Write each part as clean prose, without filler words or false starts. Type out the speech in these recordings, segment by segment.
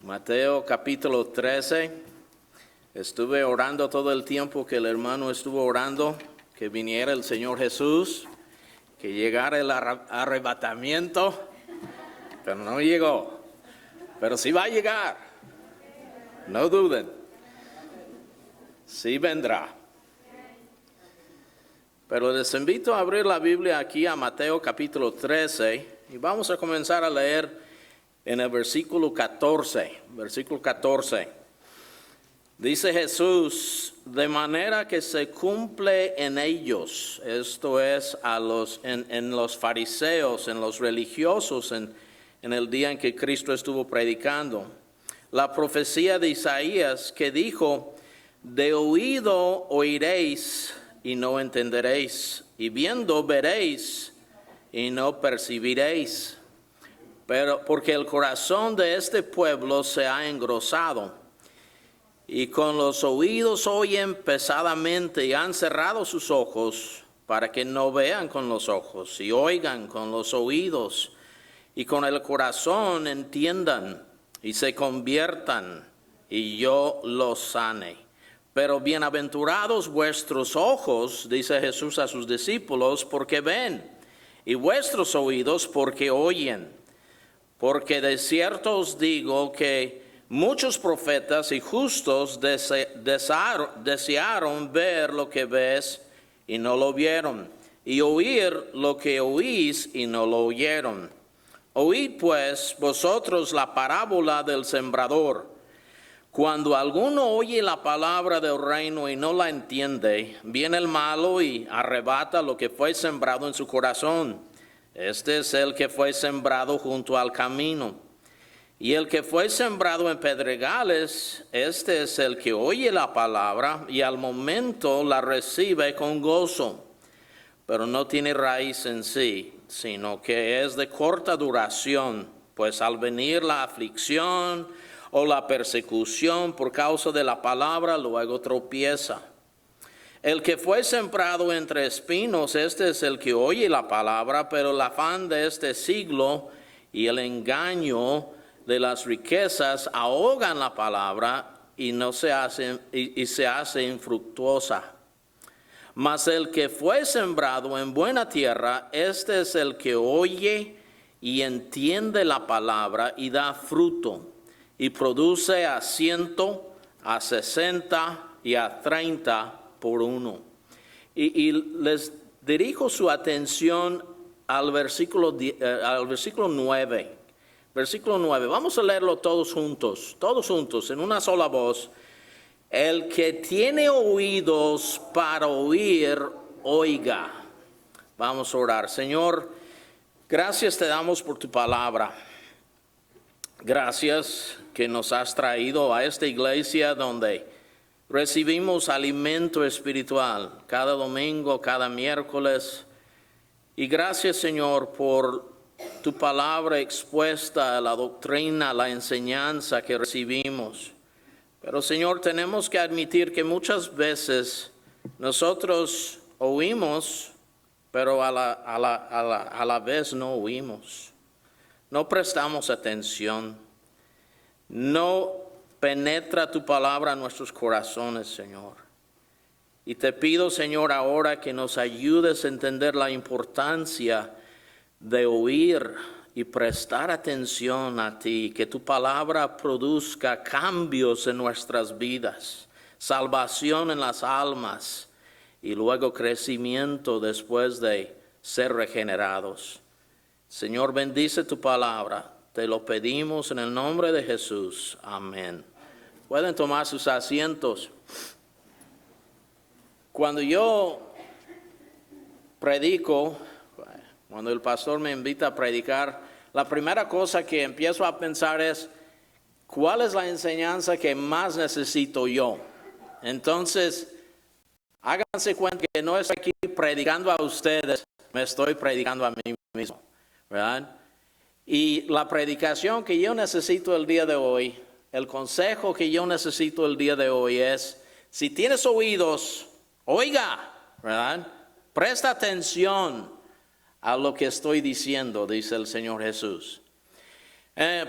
Mateo capítulo 13. Estuve orando todo el tiempo que el hermano estuvo orando, que viniera el Señor Jesús, que llegara el arrebatamiento, pero no llegó. Pero sí va a llegar, no duden, sí vendrá. Pero les invito a abrir la Biblia aquí a Mateo capítulo 13 y vamos a comenzar a leer en el versículo 14. Versículo 14. Dice Jesús, de manera que se cumple en ellos, esto es en los fariseos, en los religiosos, en el día en que Cristo estuvo predicando, la profecía de Isaías que dijo, de oído oiréis y no entenderéis, y viendo veréis y no percibiréis. Pero porque el corazón de este pueblo se ha engrosado, y con los oídos oyen pesadamente, y han cerrado sus ojos, para que no vean con los ojos, y oigan con los oídos, y con el corazón entiendan, y se conviertan, y yo los sane. Pero bienaventurados vuestros ojos, dice Jesús a sus discípulos, porque ven, y vuestros oídos porque oyen. Porque de cierto os digo que muchos profetas y justos desearon ver lo que ves y no lo vieron, y oír lo que oís y no lo oyeron. Oíd pues vosotros la parábola del sembrador. Cuando alguno oye la palabra del reino y no la entiende, viene el malo y arrebata lo que fue sembrado en su corazón. Este es el que fue sembrado junto al camino. Y el que fue sembrado en pedregales, este es el que oye la palabra y al momento la recibe con gozo, pero no tiene raíz en sí, sino que es de corta duración, pues al venir la aflicción o la persecución por causa de la palabra, luego tropieza. El que fue sembrado entre espinos, este es el que oye la palabra, pero el afán de este siglo y el engaño de las riquezas ahogan la palabra y se hace infructuosa. Mas el que fue sembrado en buena tierra, este es el que oye y entiende la palabra y da fruto, y produce a 100, a 60 y a 30 por uno. Y les dirijo su atención al versículo 9. Versículo 9. Vamos a leerlo todos juntos, en una sola voz. El que tiene oídos para oír, oiga. Vamos a orar. Señor, gracias te damos por tu palabra. Gracias que nos has traído a esta iglesia donde recibimos alimento espiritual cada domingo, cada miércoles. Y gracias, Señor, por tu palabra expuesta, la doctrina, la enseñanza que recibimos. Pero, Señor, tenemos que admitir que muchas veces nosotros oímos, pero a la vez no oímos. No prestamos atención. No penetra tu palabra en nuestros corazones, Señor. Y te pido, Señor, ahora que nos ayudes a entender la importancia de oír y prestar atención a ti, que tu palabra produzca cambios en nuestras vidas, salvación en las almas y luego crecimiento después de ser regenerados. Señor, bendice tu palabra. Te lo pedimos en el nombre de Jesús. Amén. Pueden tomar sus asientos. Cuando yo predico, cuando el pastor me invita a predicar, la primera cosa que empiezo a pensar es, ¿cuál es la enseñanza que más necesito yo? Entonces, háganse cuenta que no estoy aquí predicando a ustedes, me estoy predicando a mí mismo, ¿verdad? Y la predicación que yo necesito el día de hoy, el consejo que yo necesito el día de hoy es, si tienes oídos, oiga, ¿verdad? Presta atención a lo que estoy diciendo, dice el Señor Jesús.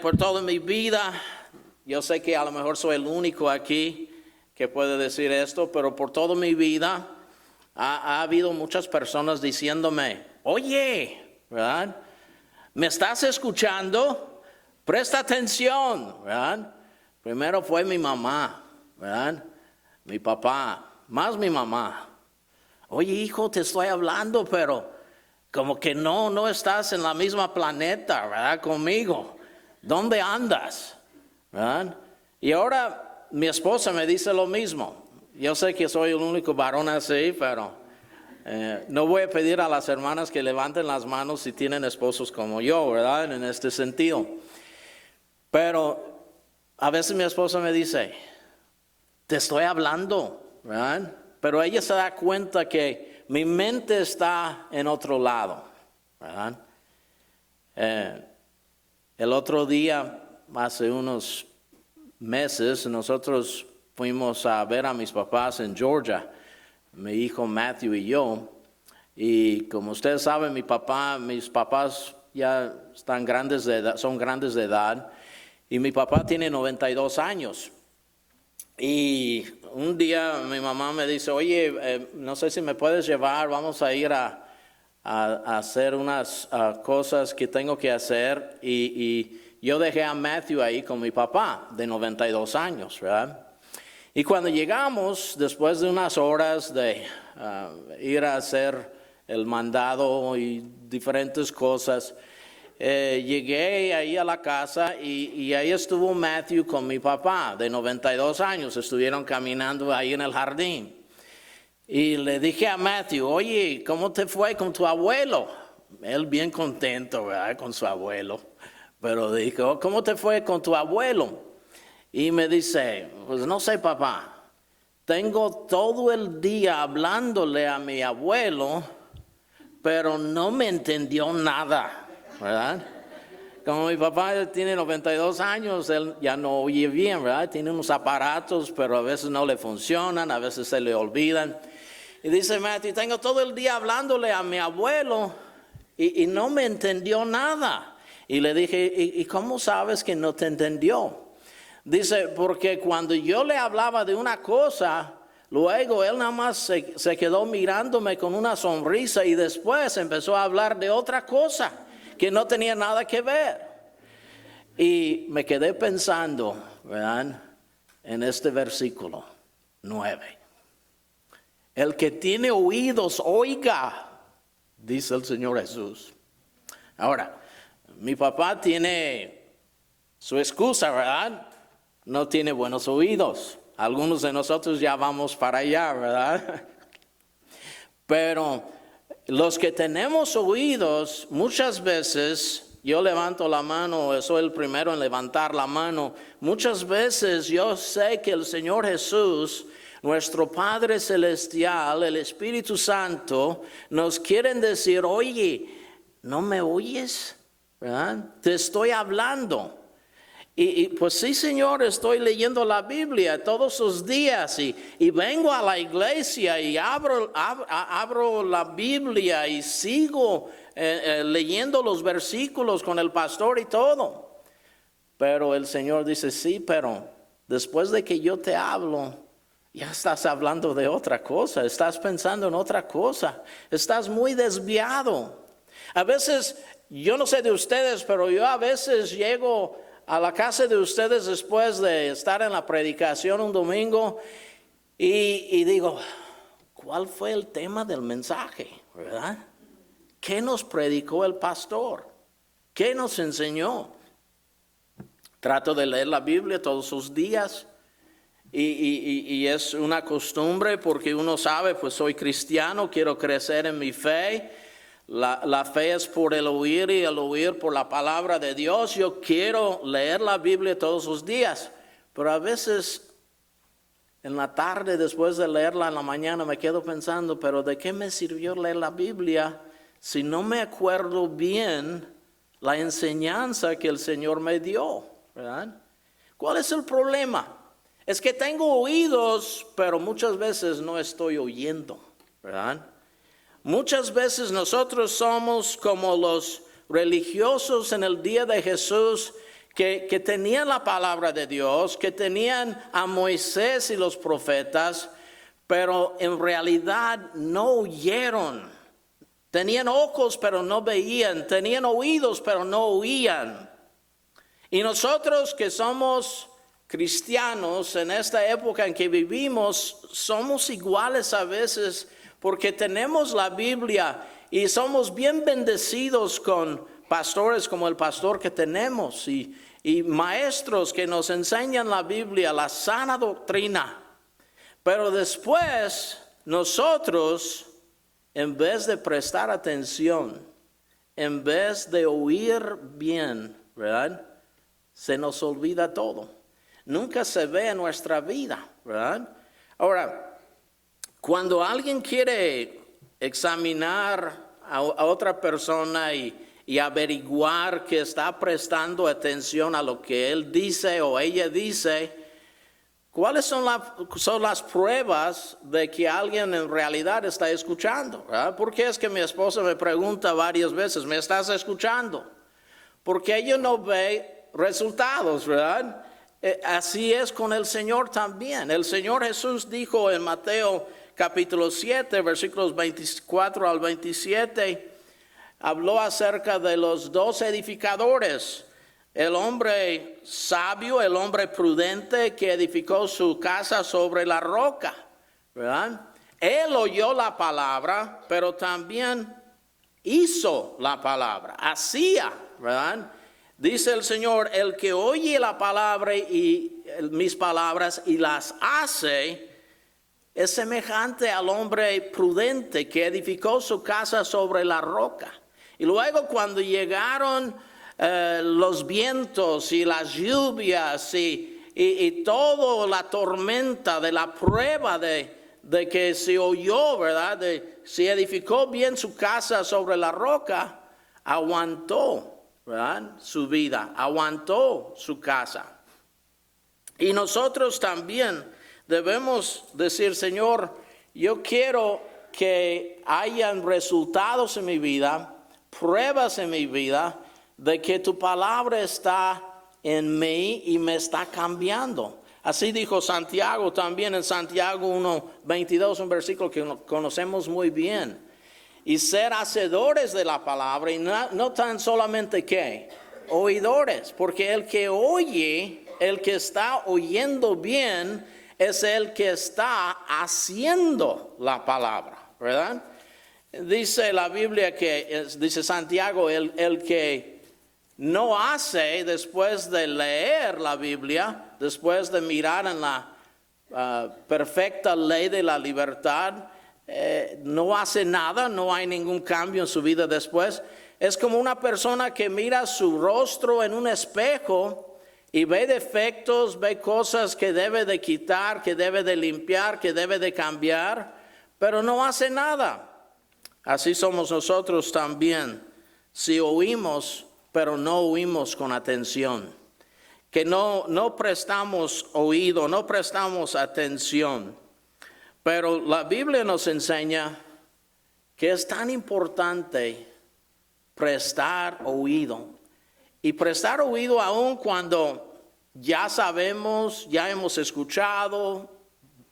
Por toda mi vida yo sé que a lo mejor soy el único aquí que puede decir esto, pero por toda mi vida ha habido muchas personas diciéndome, oye, ¿verdad? ¿Me estás escuchando? Presta atención, ¿verdad? Primero fue mi mamá, ¿verdad? Mi papá, más mi mamá. Oye, hijo, te estoy hablando, pero como que no estás en la misma planeta, ¿verdad? Conmigo. ¿Dónde andas? ¿Verdad? Y ahora mi esposa me dice lo mismo. Yo sé que soy el único varón así, pero no voy a pedir a las hermanas que levanten las manos si tienen esposos como yo, ¿verdad? En este sentido. Pero a veces mi esposa me dice, te estoy hablando, ¿verdad? Pero ella se da cuenta que mi mente está en otro lado, ¿verdad? El otro día, hace unos meses, nosotros fuimos a ver a mis papás en Georgia, mi hijo Matthew y yo. Y como ustedes saben, mis papás ya están grandes de edad, son grandes de edad. Y mi papá tiene 92 años. Y un día mi mamá me dice, oye, no sé si me puedes llevar, vamos a ir a hacer unas cosas que tengo que hacer. Y yo dejé a Matthew ahí con mi papá de 92 años, ¿verdad? Y cuando llegamos, después de unas horas de ir a hacer el mandado y diferentes cosas, llegué ahí a la casa y ahí estuvo Matthew con mi papá de 92 años. Estuvieron caminando ahí en el jardín. Y le dije a Matthew, oye, ¿cómo te fue con tu abuelo? Él bien contento, ¿verdad? Con su abuelo. Pero dijo, ¿cómo te fue con tu abuelo? Y me dice, pues no sé, papá. Tengo todo el día hablándole a mi abuelo, pero no me entendió nada. ¿Verdad? Como mi papá tiene 92 años, él ya no oye bien, ¿verdad? Tiene unos aparatos, pero a veces no le funcionan, a veces se le olvidan. Y dice Matthew, tengo todo el día hablándole a mi abuelo y no me entendió nada. Y le dije, ¿y cómo sabes que no te entendió? Dice, porque cuando yo le hablaba de una cosa, luego él nada más se quedó mirándome con una sonrisa y después empezó a hablar de otra cosa que no tenía nada que ver. Y me quedé pensando, ¿verdad? En este versículo 9. El que tiene oídos, oiga, dice el Señor Jesús. Ahora, mi papá tiene su excusa, ¿verdad? No tiene buenos oídos. Algunos de nosotros ya vamos para allá, ¿verdad? Pero los que tenemos oídos, muchas veces, yo levanto la mano, soy el primero en levantar la mano, muchas veces yo sé que el Señor Jesús, nuestro Padre Celestial, el Espíritu Santo, nos quieren decir, oye, ¿no me oyes? ¿Verdad? Te estoy hablando. Y pues sí, Señor, estoy leyendo la Biblia todos los días y vengo a la iglesia y abro la Biblia y sigo leyendo los versículos con el pastor y todo. Pero el Señor dice, sí, pero después de que yo te hablo, ya estás hablando de otra cosa, estás pensando en otra cosa, estás muy desviado. A veces, yo no sé de ustedes, pero yo a veces llego a la casa de ustedes después de estar en la predicación un domingo y digo, ¿cuál fue el tema del mensaje? ¿Verdad? ¿Qué nos predicó el pastor? ¿Qué nos enseñó? Trato de leer la Biblia todos los días y es una costumbre porque uno sabe, pues soy cristiano, quiero crecer en mi fe. La fe es por el oír y el oír por la palabra de Dios. Yo quiero leer la Biblia todos los días, pero a veces en la tarde después de leerla en la mañana me quedo pensando, pero ¿de qué me sirvió leer la Biblia si no me acuerdo bien la enseñanza que el Señor me dio? ¿Verdad? ¿Cuál es el problema? Es que tengo oídos, pero muchas veces no estoy oyendo, ¿verdad? Muchas veces nosotros somos como los religiosos en el día de Jesús que tenían la palabra de Dios, que tenían a Moisés y los profetas, pero en realidad no oyeron. Tenían ojos, pero no veían. Tenían oídos, pero no oían. Y nosotros que somos cristianos en esta época en que vivimos, somos iguales a veces porque tenemos la Biblia y somos bien bendecidos con pastores como el pastor que tenemos y maestros que nos enseñan la Biblia, la sana doctrina. Pero después nosotros, en vez de prestar atención, en vez de oír bien, ¿verdad? Se nos olvida todo. Nunca se ve en nuestra vida, ¿verdad? Ahora, cuando alguien quiere examinar a otra persona y averiguar que está prestando atención a lo que él dice o ella dice, ¿cuáles son las pruebas de que alguien en realidad está escuchando? ¿Verdad? ¿Por qué es que mi esposa me pregunta varias veces, ¿me estás escuchando? Porque ella no ve resultados, ¿verdad? Así es con el Señor también. El Señor Jesús dijo en Mateo capítulo 7, versículos 24 al 27, habló acerca de los dos edificadores. El hombre sabio, el hombre prudente que edificó su casa sobre la roca, ¿verdad? Él oyó la palabra, pero también hizo la palabra, hacía, ¿verdad? Dice el Señor, el que oye la palabra y mis palabras y las hace, es semejante al hombre prudente que edificó su casa sobre la roca. Y luego cuando llegaron los vientos y las lluvias y toda la tormenta de la prueba de que se oyó, ¿verdad? Se edificó bien su casa sobre la roca, aguantó, ¿verdad? Su vida, aguantó su casa. Y nosotros también debemos decir, Señor, yo quiero que hayan resultados en mi vida, pruebas en mi vida, de que tu palabra está en mí y me está cambiando. Así dijo Santiago también en Santiago 1:22, un versículo que conocemos muy bien. Y ser hacedores de la palabra y no tan solamente ¿qué? Oidores, porque el que oye, el que está oyendo bien, es el que está haciendo la palabra, ¿verdad? Dice la Biblia dice Santiago, el que no hace después de leer la Biblia, después de mirar en la perfecta ley de la libertad, no hace nada, no hay ningún cambio en su vida después. Es como una persona que mira su rostro en un espejo y ve defectos, ve cosas que debe de quitar, que debe de limpiar, que debe de cambiar, pero no hace nada. Así somos nosotros también, si oímos, pero no oímos con atención, que no prestamos oído, no prestamos atención. Pero la Biblia nos enseña que es tan importante prestar oído. Y prestar oído aún cuando ya sabemos, ya hemos escuchado.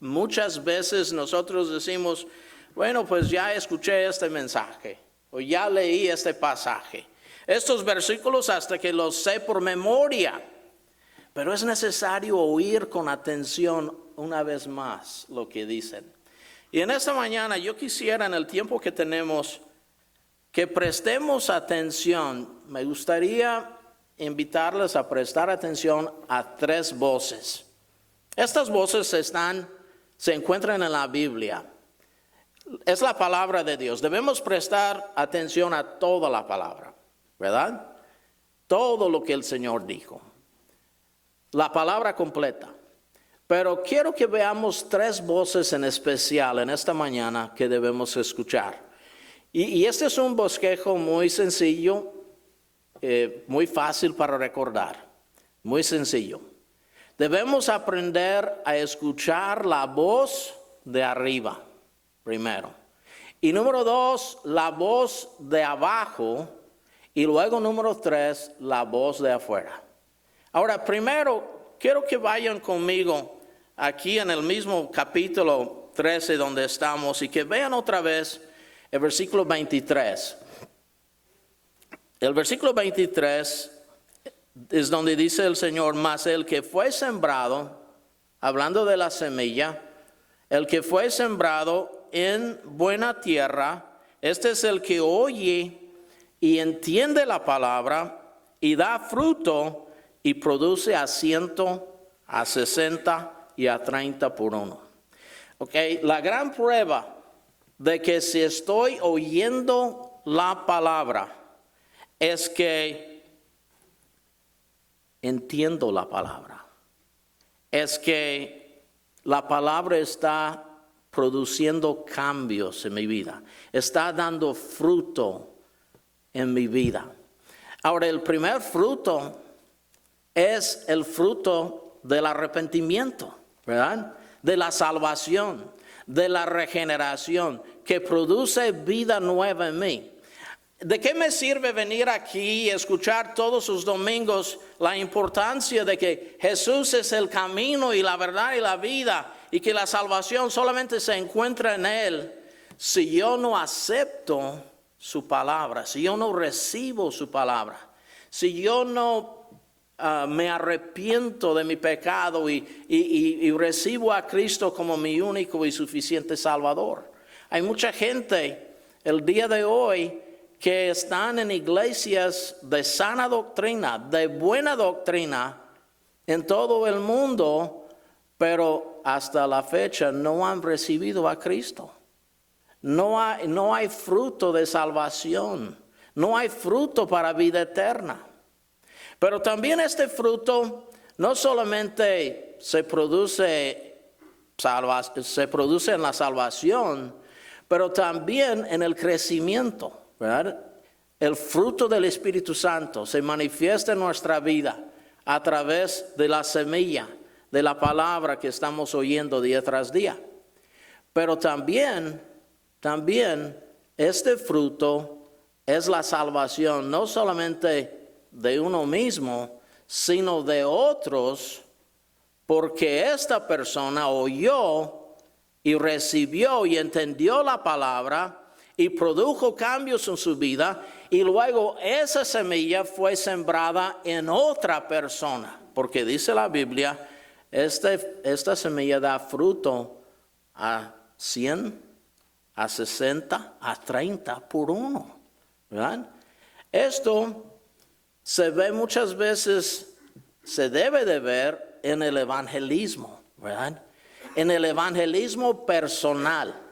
Muchas veces nosotros decimos, bueno, pues ya escuché este mensaje o ya leí este pasaje. Estos versículos hasta que los sé por memoria. Pero es necesario oír con atención una vez más lo que dicen. Y en esta mañana yo quisiera, en el tiempo que tenemos, que prestemos atención. Me gustaría invitarles a prestar atención a 3 voces. Estas voces se encuentran en la Biblia. Es la palabra de Dios. Debemos prestar atención a toda la palabra, ¿verdad? Todo lo que el Señor dijo. La palabra completa. Pero quiero que veamos 3 voces en especial en esta mañana que debemos escuchar. Y este es un bosquejo muy sencillo, muy fácil para recordar, muy sencillo. Debemos aprender a escuchar la voz de arriba, primero. Y número 2, la voz de abajo. Y luego número 3, la voz de afuera. Ahora, primero, quiero que vayan conmigo aquí en el mismo capítulo 13 donde estamos y que vean otra vez el versículo 23. El versículo 23 es donde dice el Señor, mas el que fue sembrado, hablando de la semilla, el que fue sembrado en buena tierra, este es el que oye y entiende la palabra y da fruto y produce a 100, a 60 y a 30 por uno. Okay, la gran prueba de que si estoy oyendo la palabra es que entiendo la palabra. Es que la palabra está produciendo cambios en mi vida. Está dando fruto en mi vida. Ahora, el primer fruto es el fruto del arrepentimiento, ¿verdad? De la salvación, de la regeneración, que produce vida nueva en mí. ¿De qué me sirve venir aquí y escuchar todos los domingos la importancia de que Jesús es el camino y la verdad y la vida y que la salvación solamente se encuentra en Él si yo no acepto su palabra, si yo no recibo su palabra, si yo no me arrepiento de mi pecado y recibo a Cristo como mi único y suficiente Salvador? Hay mucha gente el día de hoy que están en iglesias de sana doctrina, de buena doctrina en todo el mundo, pero hasta la fecha no han recibido a Cristo. No hay fruto de salvación, no hay fruto para vida eterna. Pero también este fruto no solamente se produce en la salvación, pero también en el crecimiento, ¿verdad? El fruto del Espíritu Santo se manifiesta en nuestra vida a través de la semilla, de la palabra que estamos oyendo día tras día. Pero también este fruto es la salvación, no solamente de uno mismo, sino de otros, porque esta persona oyó y recibió y entendió la palabra y produjo cambios en su vida, y luego esa semilla fue sembrada en otra persona, porque dice la Biblia, esta semilla da fruto a 100, a 60, a 30 por uno, ¿verdad? Esto se ve muchas veces, se debe de ver en el evangelismo, ¿verdad? En el evangelismo personal.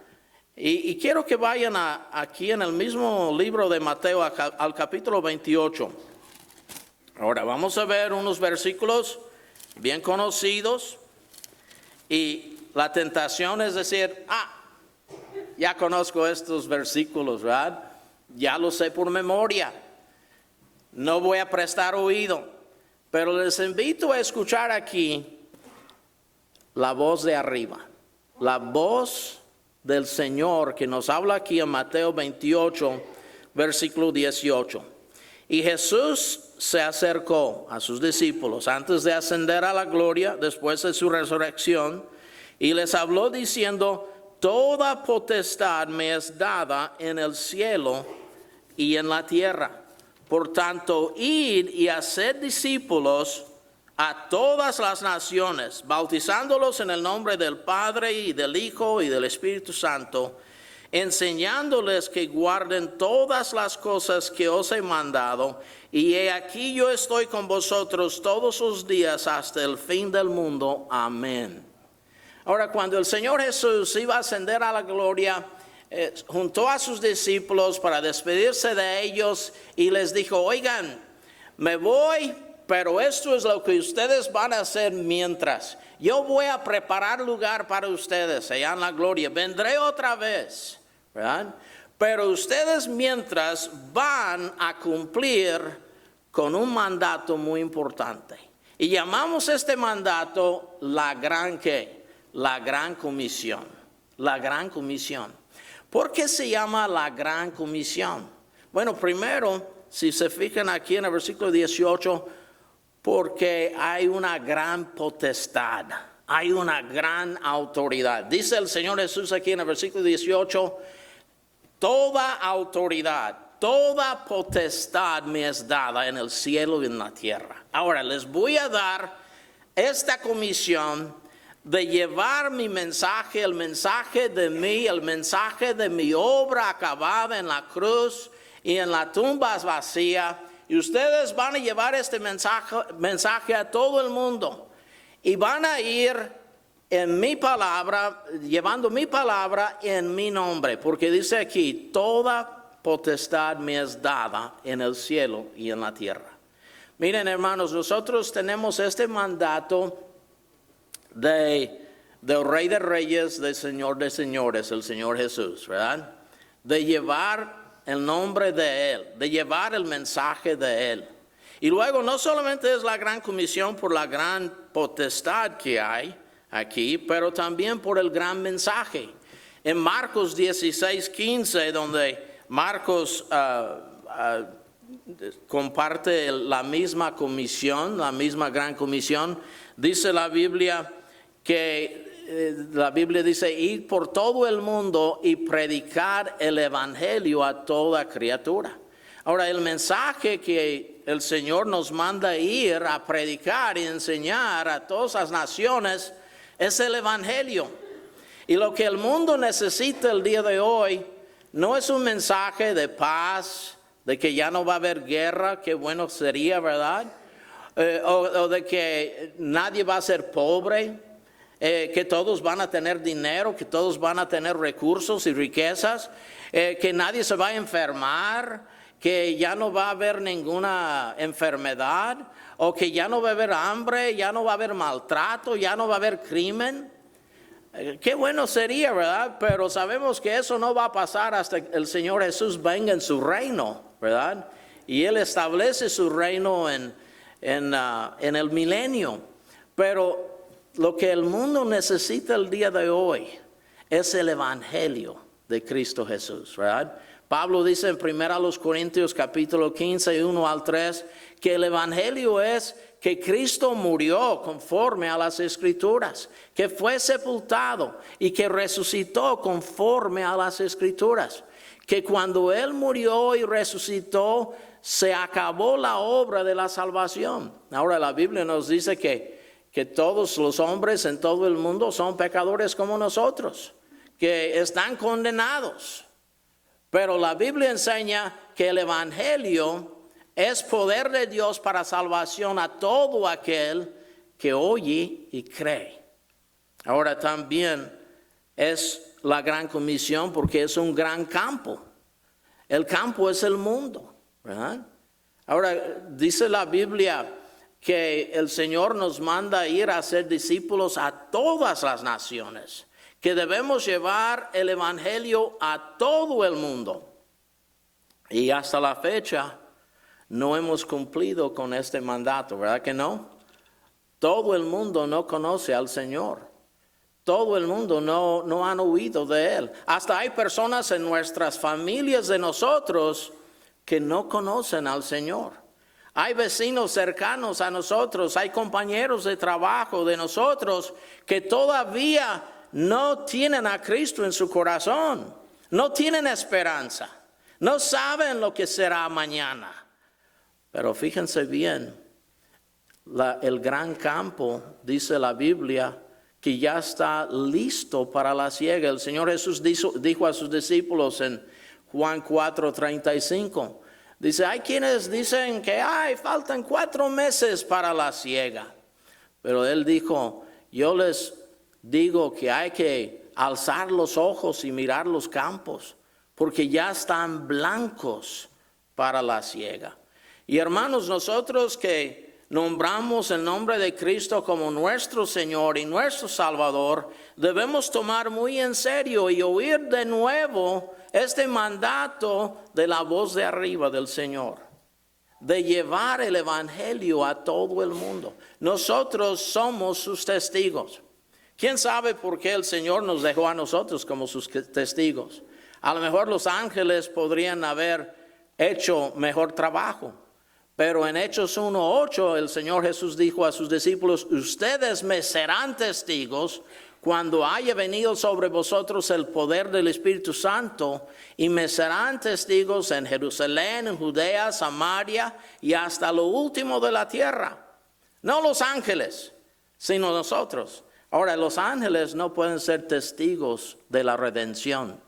Y quiero que vayan aquí en el mismo libro de Mateo al capítulo 28. Ahora vamos a ver unos versículos bien conocidos. Y la tentación es decir, ya conozco estos versículos, ¿verdad? Ya los sé por memoria. No voy a prestar oído. Pero les invito a escuchar aquí la voz de arriba. La voz del Señor que nos habla aquí en Mateo 28, versículo 18. Y Jesús se acercó a sus discípulos antes de ascender a la gloria, después de su resurrección, y les habló diciendo, toda potestad me es dada en el cielo y en la tierra. Por tanto, id y haced discípulos a todas las naciones, bautizándolos en el nombre del Padre y del Hijo y del Espíritu Santo, enseñándoles que guarden todas las cosas que os he mandado, y he aquí yo estoy con vosotros todos los días hasta el fin del mundo. Amén. Ahora, cuando el Señor Jesús iba a ascender a la gloria, juntó a sus discípulos para despedirse de ellos y les dijo, oigan, me voy, pero esto es lo que ustedes van a hacer mientras. Yo voy a preparar lugar para ustedes allá en la gloria. Vendré otra vez, ¿verdad? Pero ustedes mientras van a cumplir con un mandato muy importante. Y llamamos este mandato la gran comisión. La gran comisión. ¿Por qué se llama la gran comisión? Bueno, primero, si se fijan aquí en el versículo 18, Porque hay una gran potestad, hay una gran autoridad. Dice el Señor Jesús aquí en el versículo 18, toda autoridad, toda potestad me es dada en el cielo y en la tierra. Ahora les voy a dar esta comisión de llevar mi mensaje, el mensaje de mí, el mensaje de mi obra acabada en la cruz y en la tumba vacía. Y ustedes van a llevar este mensaje a todo el mundo. Y van a ir en mi palabra, llevando mi palabra en mi nombre. Porque dice aquí, toda potestad me es dada en el cielo y en la tierra. Miren, hermanos, nosotros tenemos este mandato del Rey de Reyes, del Señor de Señores, el Señor Jesús, ¿verdad? De llevar el nombre de Él, de llevar el mensaje de Él. Y luego no solamente es la gran comisión por la gran potestad que hay aquí, pero también por el gran mensaje. En Marcos 16:15, donde Marcos comparte la misma comisión, la misma gran comisión, dice la Biblia que la Biblia dice, ir por todo el mundo y predicar el evangelio a toda criatura. Ahora, el mensaje que el Señor nos manda ir a predicar y enseñar a todas las naciones es el evangelio. Y lo que el mundo necesita el día de hoy no es un mensaje de paz, de que ya no va a haber guerra, qué bueno sería, ¿verdad? O de que nadie va a ser pobre. Que todos van a tener dinero, que todos van a tener recursos y riquezas, que nadie se va a enfermar, que ya no va a haber ninguna enfermedad, o que ya no va a haber hambre, ya no va a haber maltrato, ya no va a haber crimen. Qué bueno sería, ¿verdad? Pero sabemos que eso no va a pasar hasta que el Señor Jesús venga en su reino, ¿verdad? Y Él establece su reino en el milenio. Pero lo que el mundo necesita el día de hoy es el evangelio de Cristo Jesús, ¿verdad? Pablo dice en 1 Corintios capítulo 15, 1 al 3, que el evangelio es que Cristo murió conforme a las Escrituras, que fue sepultado y que resucitó conforme a las Escrituras, que cuando Él murió y resucitó, se acabó la obra de la salvación. Ahora la Biblia nos dice que todos los hombres en todo el mundo son pecadores como nosotros, que están condenados. Pero la Biblia enseña que el evangelio es poder de Dios para salvación a todo aquel que oye y cree. Ahora también es la gran comisión porque es un gran campo. El campo es el mundo, ¿verdad? Ahora dice la Biblia que el Señor nos manda ir a ser discípulos a todas las naciones, que debemos llevar el evangelio a todo el mundo. Y hasta la fecha no hemos cumplido con este mandato, ¿verdad que no? Todo el mundo no conoce al Señor. Todo el mundo no han oído de Él. Hasta hay personas en nuestras familias de nosotros que no conocen al Señor. Hay vecinos cercanos a nosotros, hay compañeros de trabajo de nosotros que todavía no tienen a Cristo en su corazón, no tienen esperanza, no saben lo que será mañana. Pero fíjense bien, el gran campo, dice la Biblia, que ya está listo para la siega. El Señor Jesús dijo a sus discípulos en Juan 4:35, dice, hay quienes dicen que faltan 4 meses para la siega. Pero Él dijo, yo les digo que hay que alzar los ojos y mirar los campos, porque ya están blancos para la siega. Y hermanos, nosotros que nombramos el nombre de Cristo como nuestro Señor y nuestro Salvador, debemos tomar muy en serio y oír de nuevo este mandato de la voz de arriba del Señor, de llevar el evangelio a todo el mundo. Nosotros somos sus testigos. ¿Quién sabe por qué el Señor nos dejó a nosotros como sus testigos? A lo mejor los ángeles podrían haber hecho mejor trabajo, Pero en Hechos 1:8 el Señor Jesús dijo a sus discípulos: ustedes me serán testigos cuando haya venido sobre vosotros el poder del Espíritu Santo, y me serán testigos en Jerusalén, en Judea, Samaria y hasta lo último de la tierra. No los ángeles, sino nosotros. Ahora, los ángeles no pueden ser testigos de la redención,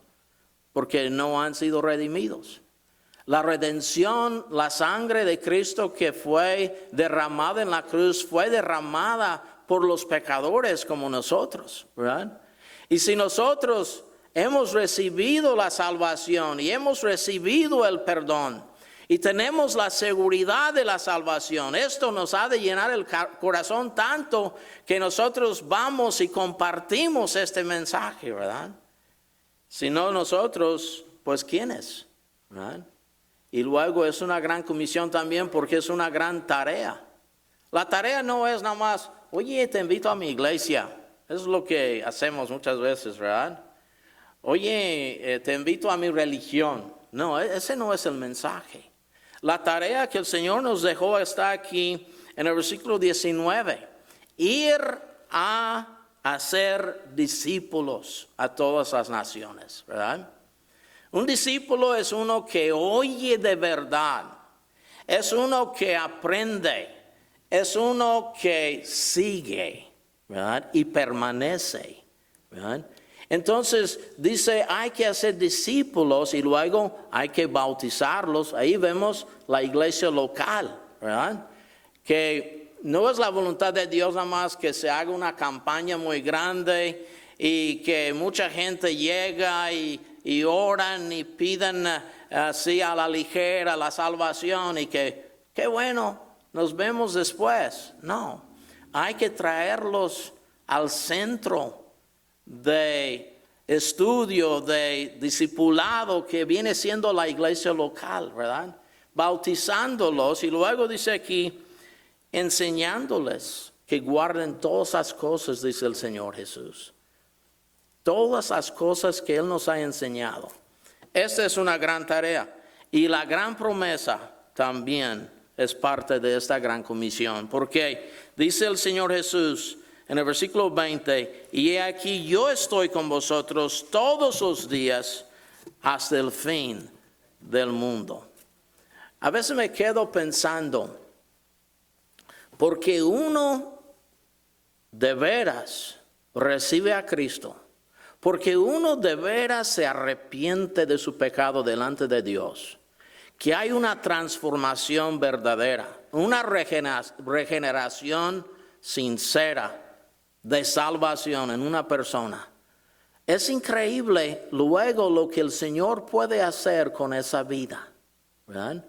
porque no han sido redimidos. La redención, la sangre de Cristo que fue derramada en la cruz, fue derramada por los pecadores como nosotros, ¿verdad? Y si nosotros hemos recibido la salvación y hemos recibido el perdón y tenemos la seguridad de la salvación, esto nos ha de llenar el corazón tanto que nosotros vamos y compartimos este mensaje, ¿verdad? Si no nosotros, pues ¿quiénes? ¿Verdad? Y luego es una gran comisión también, porque es una gran tarea. La tarea no es nada más: oye, te invito a mi iglesia. Eso es lo que hacemos muchas veces, ¿verdad? Oye, te invito a mi religión. No, ese no es el mensaje. La tarea que el Señor nos dejó está aquí en el versículo 19. Ir a hacer discípulos a todas las naciones, ¿verdad? Un discípulo es uno que oye de verdad, es uno que aprende, es uno que sigue, ¿verdad? Y permanece, ¿verdad? Entonces dice, hay que hacer discípulos y luego hay que bautizarlos. Ahí vemos la iglesia local, ¿verdad? Que no es la voluntad de Dios nada más que se haga una campaña muy grande y que mucha gente llega y oran y piden así a la ligera la salvación y que qué bueno, nos vemos después. No, hay que traerlos al centro de estudio, de discipulado que viene siendo la iglesia local, ¿verdad? Bautizándolos y luego dice aquí, enseñándoles que guarden todas las cosas, dice el Señor Jesús. Todas las cosas que Él nos ha enseñado. Esta es una gran tarea. Y la gran promesa también es parte de esta gran comisión. Porque dice el Señor Jesús en el versículo 20, y he aquí yo estoy con vosotros todos los días hasta el fin del mundo. A veces me quedo pensando, porque uno de veras recibe a Cristo, porque uno de veras se arrepiente de su pecado delante de Dios, que hay una transformación verdadera, una regeneración sincera de salvación en una persona. Es increíble luego lo que el Señor puede hacer con esa vida, ¿verdad?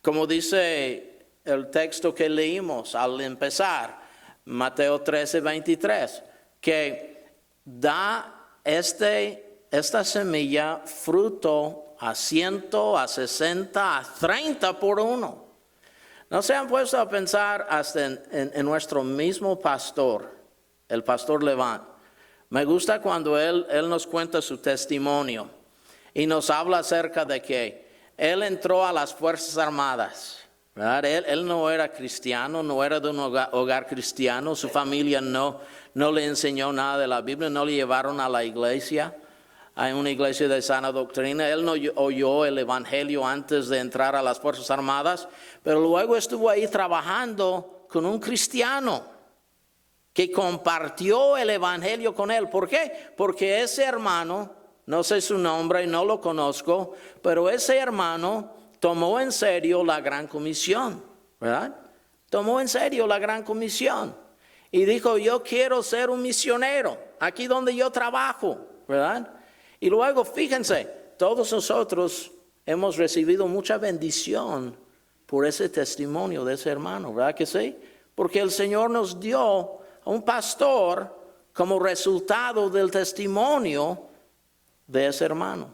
Como dice el texto que leímos al empezar, Mateo 13:23, que da esta semilla fruto a 100, a 60, a 30 por uno. ¿No se han puesto a pensar hasta en nuestro mismo pastor, el pastor Levant? Me gusta cuando él nos cuenta su testimonio y nos habla acerca de que él entró a las Fuerzas Armadas, ¿verdad? Él no era cristiano, no era de un hogar cristiano, su familia no le enseñó nada de la Biblia, no le llevaron a la iglesia, a una iglesia de sana doctrina. Él no oyó el evangelio antes de entrar a las Fuerzas Armadas, pero luego estuvo ahí trabajando con un cristiano que compartió el evangelio con él. ¿Por qué? Porque ese hermano, no sé su nombre y no lo conozco, pero ese hermano tomó en serio la gran comisión, ¿verdad? Tomó en serio la gran comisión. Y dijo, yo quiero ser un misionero, aquí donde yo trabajo, ¿verdad? Y luego, fíjense, todos nosotros hemos recibido mucha bendición por ese testimonio de ese hermano, ¿verdad que sí? Porque el Señor nos dio a un pastor como resultado del testimonio de ese hermano.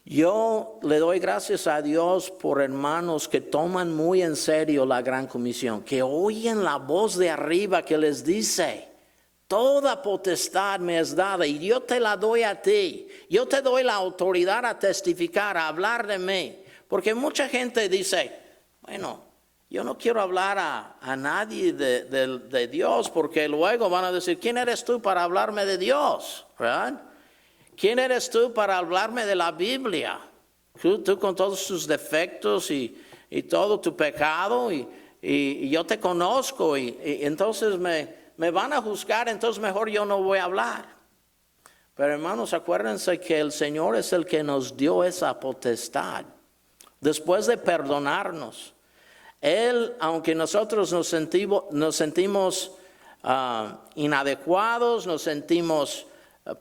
Yo le doy gracias a Dios por hermanos que toman muy en serio la gran comisión, que oyen la voz de arriba que les dice, toda potestad me es dada y yo te la doy a ti. Yo te doy la autoridad a testificar, a hablar de mí. Porque mucha gente dice, bueno, yo no quiero hablar a nadie de Dios, porque luego van a decir, ¿quién eres tú para hablarme de Dios? ¿Verdad? ¿Quién eres tú para hablarme de la Biblia? Tú con todos tus defectos y todo tu pecado, y yo te conozco, y entonces me van a juzgar, entonces mejor yo no voy a hablar. Pero hermanos, acuérdense que el Señor es el que nos dio esa potestad. Después de perdonarnos, Él, aunque nosotros nos sentimos inadecuados, nos sentimos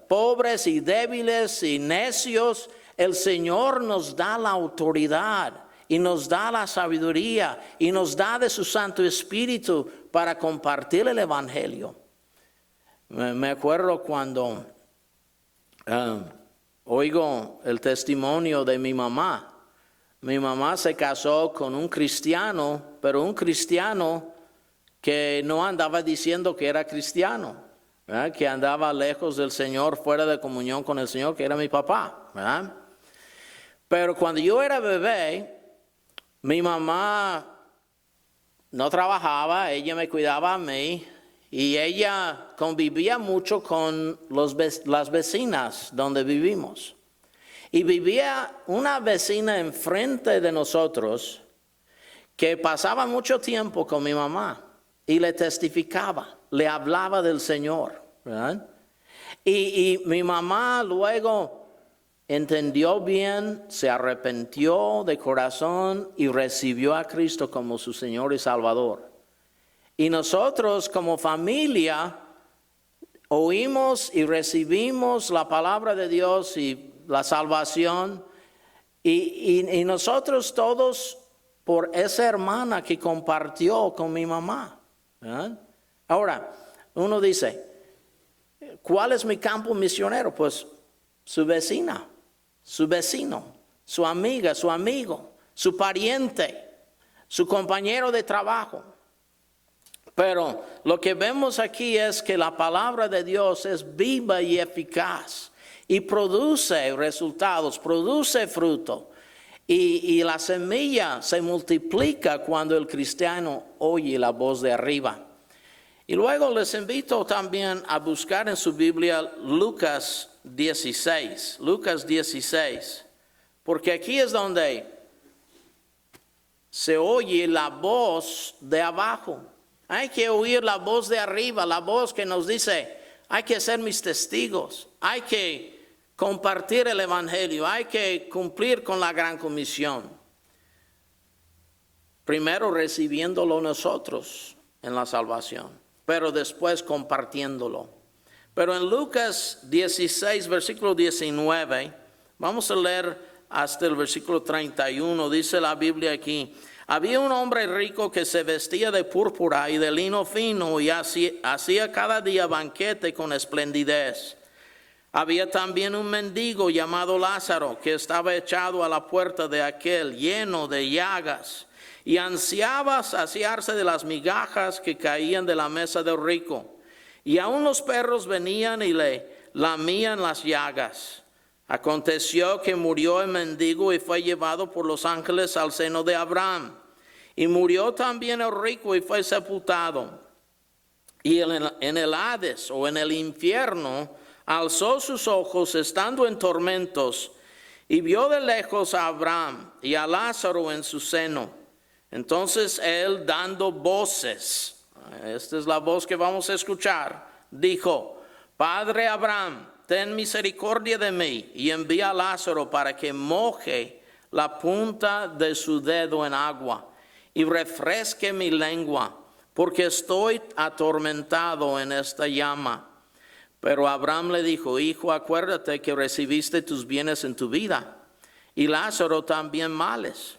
pobres y débiles y necios, el Señor nos da la autoridad y nos da la sabiduría y nos da de su Santo Espíritu para compartir el Evangelio. Me acuerdo cuando oigo el testimonio de mi mamá. Mi mamá se casó con un cristiano, pero un cristiano que no andaba diciendo que era cristiano, ¿verdad? Que andaba lejos del Señor, fuera de comunión con el Señor, que era mi papá, ¿verdad? Pero cuando yo era bebé, mi mamá no trabajaba, ella me cuidaba a mí, y ella convivía mucho con las vecinas donde vivimos. Y vivía una vecina enfrente de nosotros que pasaba mucho tiempo con mi mamá y le testificaba, le hablaba del Señor, ¿verdad? Y mi mamá luego entendió bien, se arrepintió de corazón y recibió a Cristo como su Señor y Salvador. Y nosotros como familia oímos y recibimos la palabra de Dios y la salvación, y nosotros todos por esa hermana que compartió con mi mamá, ¿verdad? Ahora, uno dice, ¿cuál es mi campo misionero? Pues su vecina, su vecino, su amiga, su amigo, su pariente, su compañero de trabajo. Pero lo que vemos aquí es que la palabra de Dios es viva y eficaz y produce resultados, produce fruto. Y la semilla se multiplica cuando el cristiano oye la voz de arriba. Y luego les invito también a buscar en su Biblia Lucas 16, porque aquí es donde se oye la voz de abajo. Hay que oír la voz de arriba, la voz que nos dice, hay que ser mis testigos, hay que compartir el Evangelio, hay que cumplir con la gran comisión. Primero recibiéndolo nosotros en la salvación, pero después compartiéndolo. Pero en Lucas 16, versículo 19, vamos a leer hasta el versículo 31, dice la Biblia aquí. Había un hombre rico que se vestía de púrpura y de lino fino y hacía cada día banquete con esplendidez. Había también un mendigo llamado Lázaro que estaba echado a la puerta de aquel, lleno de llagas, y ansiaba saciarse de las migajas que caían de la mesa del rico. Y aun los perros venían y le lamían las llagas. Aconteció que murió el mendigo y fue llevado por los ángeles al seno de Abraham. Y murió también el rico y fue sepultado. Y en el Hades o en el infierno alzó sus ojos estando en tormentos y vio de lejos a Abraham y a Lázaro en su seno. Entonces él, dando voces, esta es la voz que vamos a escuchar, dijo: Padre Abraham, ten misericordia de mí y envía a Lázaro para que moje la punta de su dedo en agua y refresque mi lengua, porque estoy atormentado en esta llama. Pero Abraham le dijo: Hijo, acuérdate que recibiste tus bienes en tu vida, y Lázaro también males.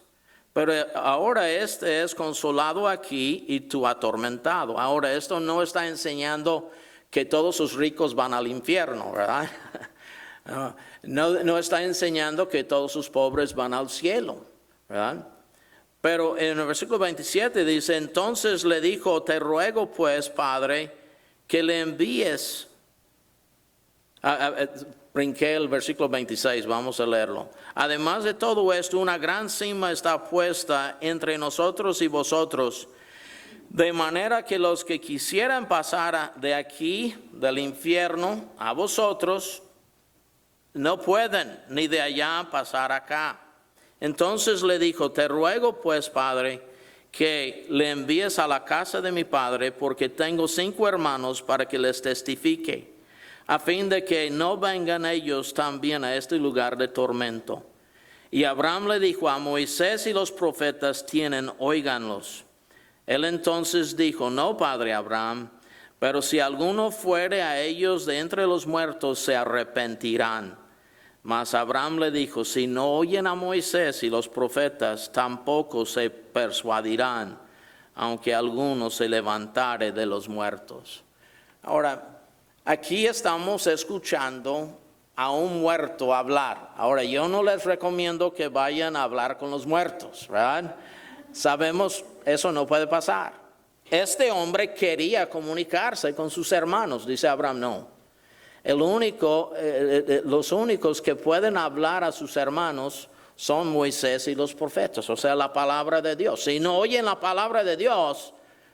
Pero ahora este es consolado aquí y tú atormentado. Ahora esto no está enseñando que todos los ricos van al infierno, ¿verdad? No está enseñando que todos los pobres van al cielo, ¿verdad? Pero en el versículo 27 dice: Entonces le dijo: Te ruego pues, Padre, que le envíes. brinqué el versículo 26, vamos a leerlo. Además de todo esto, una gran cima está puesta entre nosotros y vosotros, de manera que los que quisieran pasar de aquí, del infierno, a vosotros, no pueden, ni de allá pasar acá. Entonces le dijo, te ruego pues, Padre, que le envíes a la casa de mi padre, porque tengo 5 hermanos, para que les testifique, a fin de que no vengan ellos también a este lugar de tormento. Y Abraham le dijo, a Moisés y los profetas tienen, óiganlos. Él entonces dijo, no, padre Abraham, pero si alguno fuere a ellos de entre los muertos, se arrepentirán. Mas Abraham le dijo, si no oyen a Moisés y los profetas, tampoco se persuadirán, aunque alguno se levantare de los muertos. Ahora, aquí estamos escuchando a un muerto hablar. Ahora, yo no les recomiendo que vayan a hablar con los muertos, ¿verdad? Sabemos, eso no puede pasar. Este hombre quería comunicarse con sus hermanos, dice Abraham, no. Los únicos que pueden hablar a sus hermanos son Moisés y los profetas, o sea, la palabra de Dios. Si no oyen la palabra de Dios,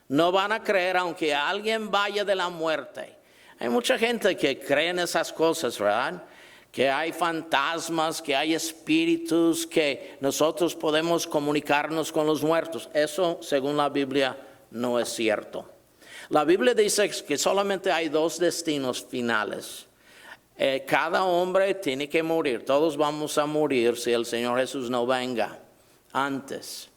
no van a creer aunque alguien vaya de la muerte. Hay mucha gente que cree en esas cosas, ¿verdad? Que hay fantasmas, que hay espíritus, que nosotros podemos comunicarnos con los muertos. Eso, según la Biblia, no es cierto. La Biblia dice que solamente hay 2 destinos finales. Cada hombre tiene que morir. Todos vamos a morir si el Señor Jesús no venga antes.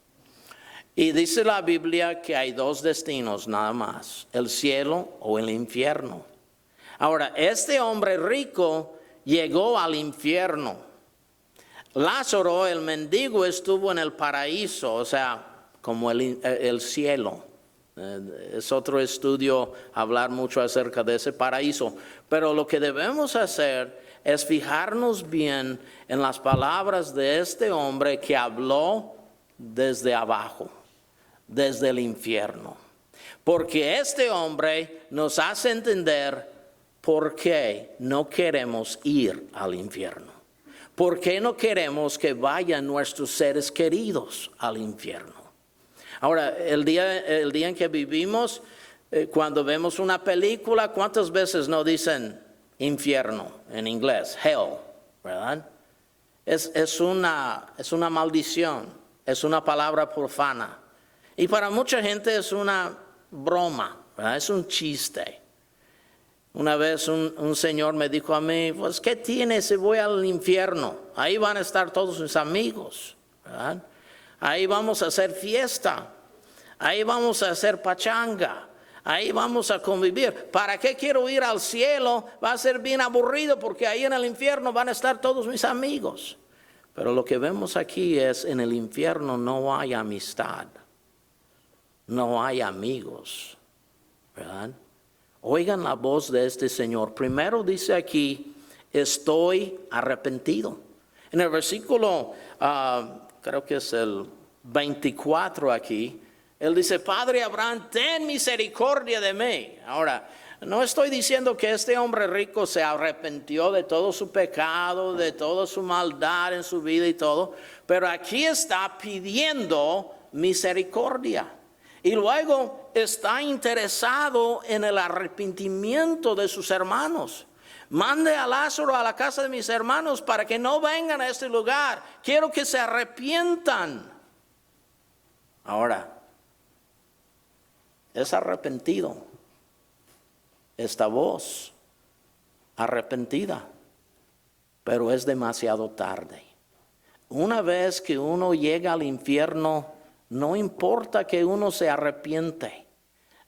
Y dice la Biblia que hay 2 destinos nada más, el cielo o el infierno. Ahora, este hombre rico llegó al infierno. Lázaro, el mendigo, estuvo en el paraíso, o sea, como el cielo. Es otro estudio hablar mucho acerca de ese paraíso. Pero lo que debemos hacer es fijarnos bien en las palabras de este hombre que habló desde abajo, desde el infierno. Porque este hombre nos hace entender por qué no queremos ir al infierno. ¿Por qué no queremos que vayan nuestros seres queridos al infierno? Ahora, el día en que vivimos, cuando vemos una película, ¿cuántas veces no dicen infierno en inglés? Hell, ¿verdad? Es una maldición, es una palabra profana. Y para mucha gente es una broma, ¿verdad? Es un chiste. Una vez un señor me dijo a mí, pues, ¿qué tiene si voy al infierno? Ahí van a estar todos mis amigos, ¿verdad? Ahí vamos a hacer fiesta, ahí vamos a hacer pachanga, ahí vamos a convivir. ¿Para qué quiero ir al cielo? Va a ser bien aburrido porque ahí en el infierno van a estar todos mis amigos. Pero lo que vemos aquí es, en el infierno no hay amistad, no hay amigos, ¿verdad? Oigan la voz de este Señor. Primero dice aquí, estoy arrepentido. En el versículo, creo que es el 24 aquí, él dice, Padre Abraham, ten misericordia de mí. Ahora, no estoy diciendo que este hombre rico se arrepintió de todo su pecado, de toda su maldad en su vida y todo, pero aquí está pidiendo misericordia. Y luego está interesado en el arrepentimiento de sus hermanos. Mande a Lázaro a la casa de mis hermanos para que no vengan a este lugar. Quiero que se arrepientan. Ahora, es arrepentido esta voz, arrepentida, pero es demasiado tarde. Una vez que uno llega al infierno, no importa que uno se arrepiente.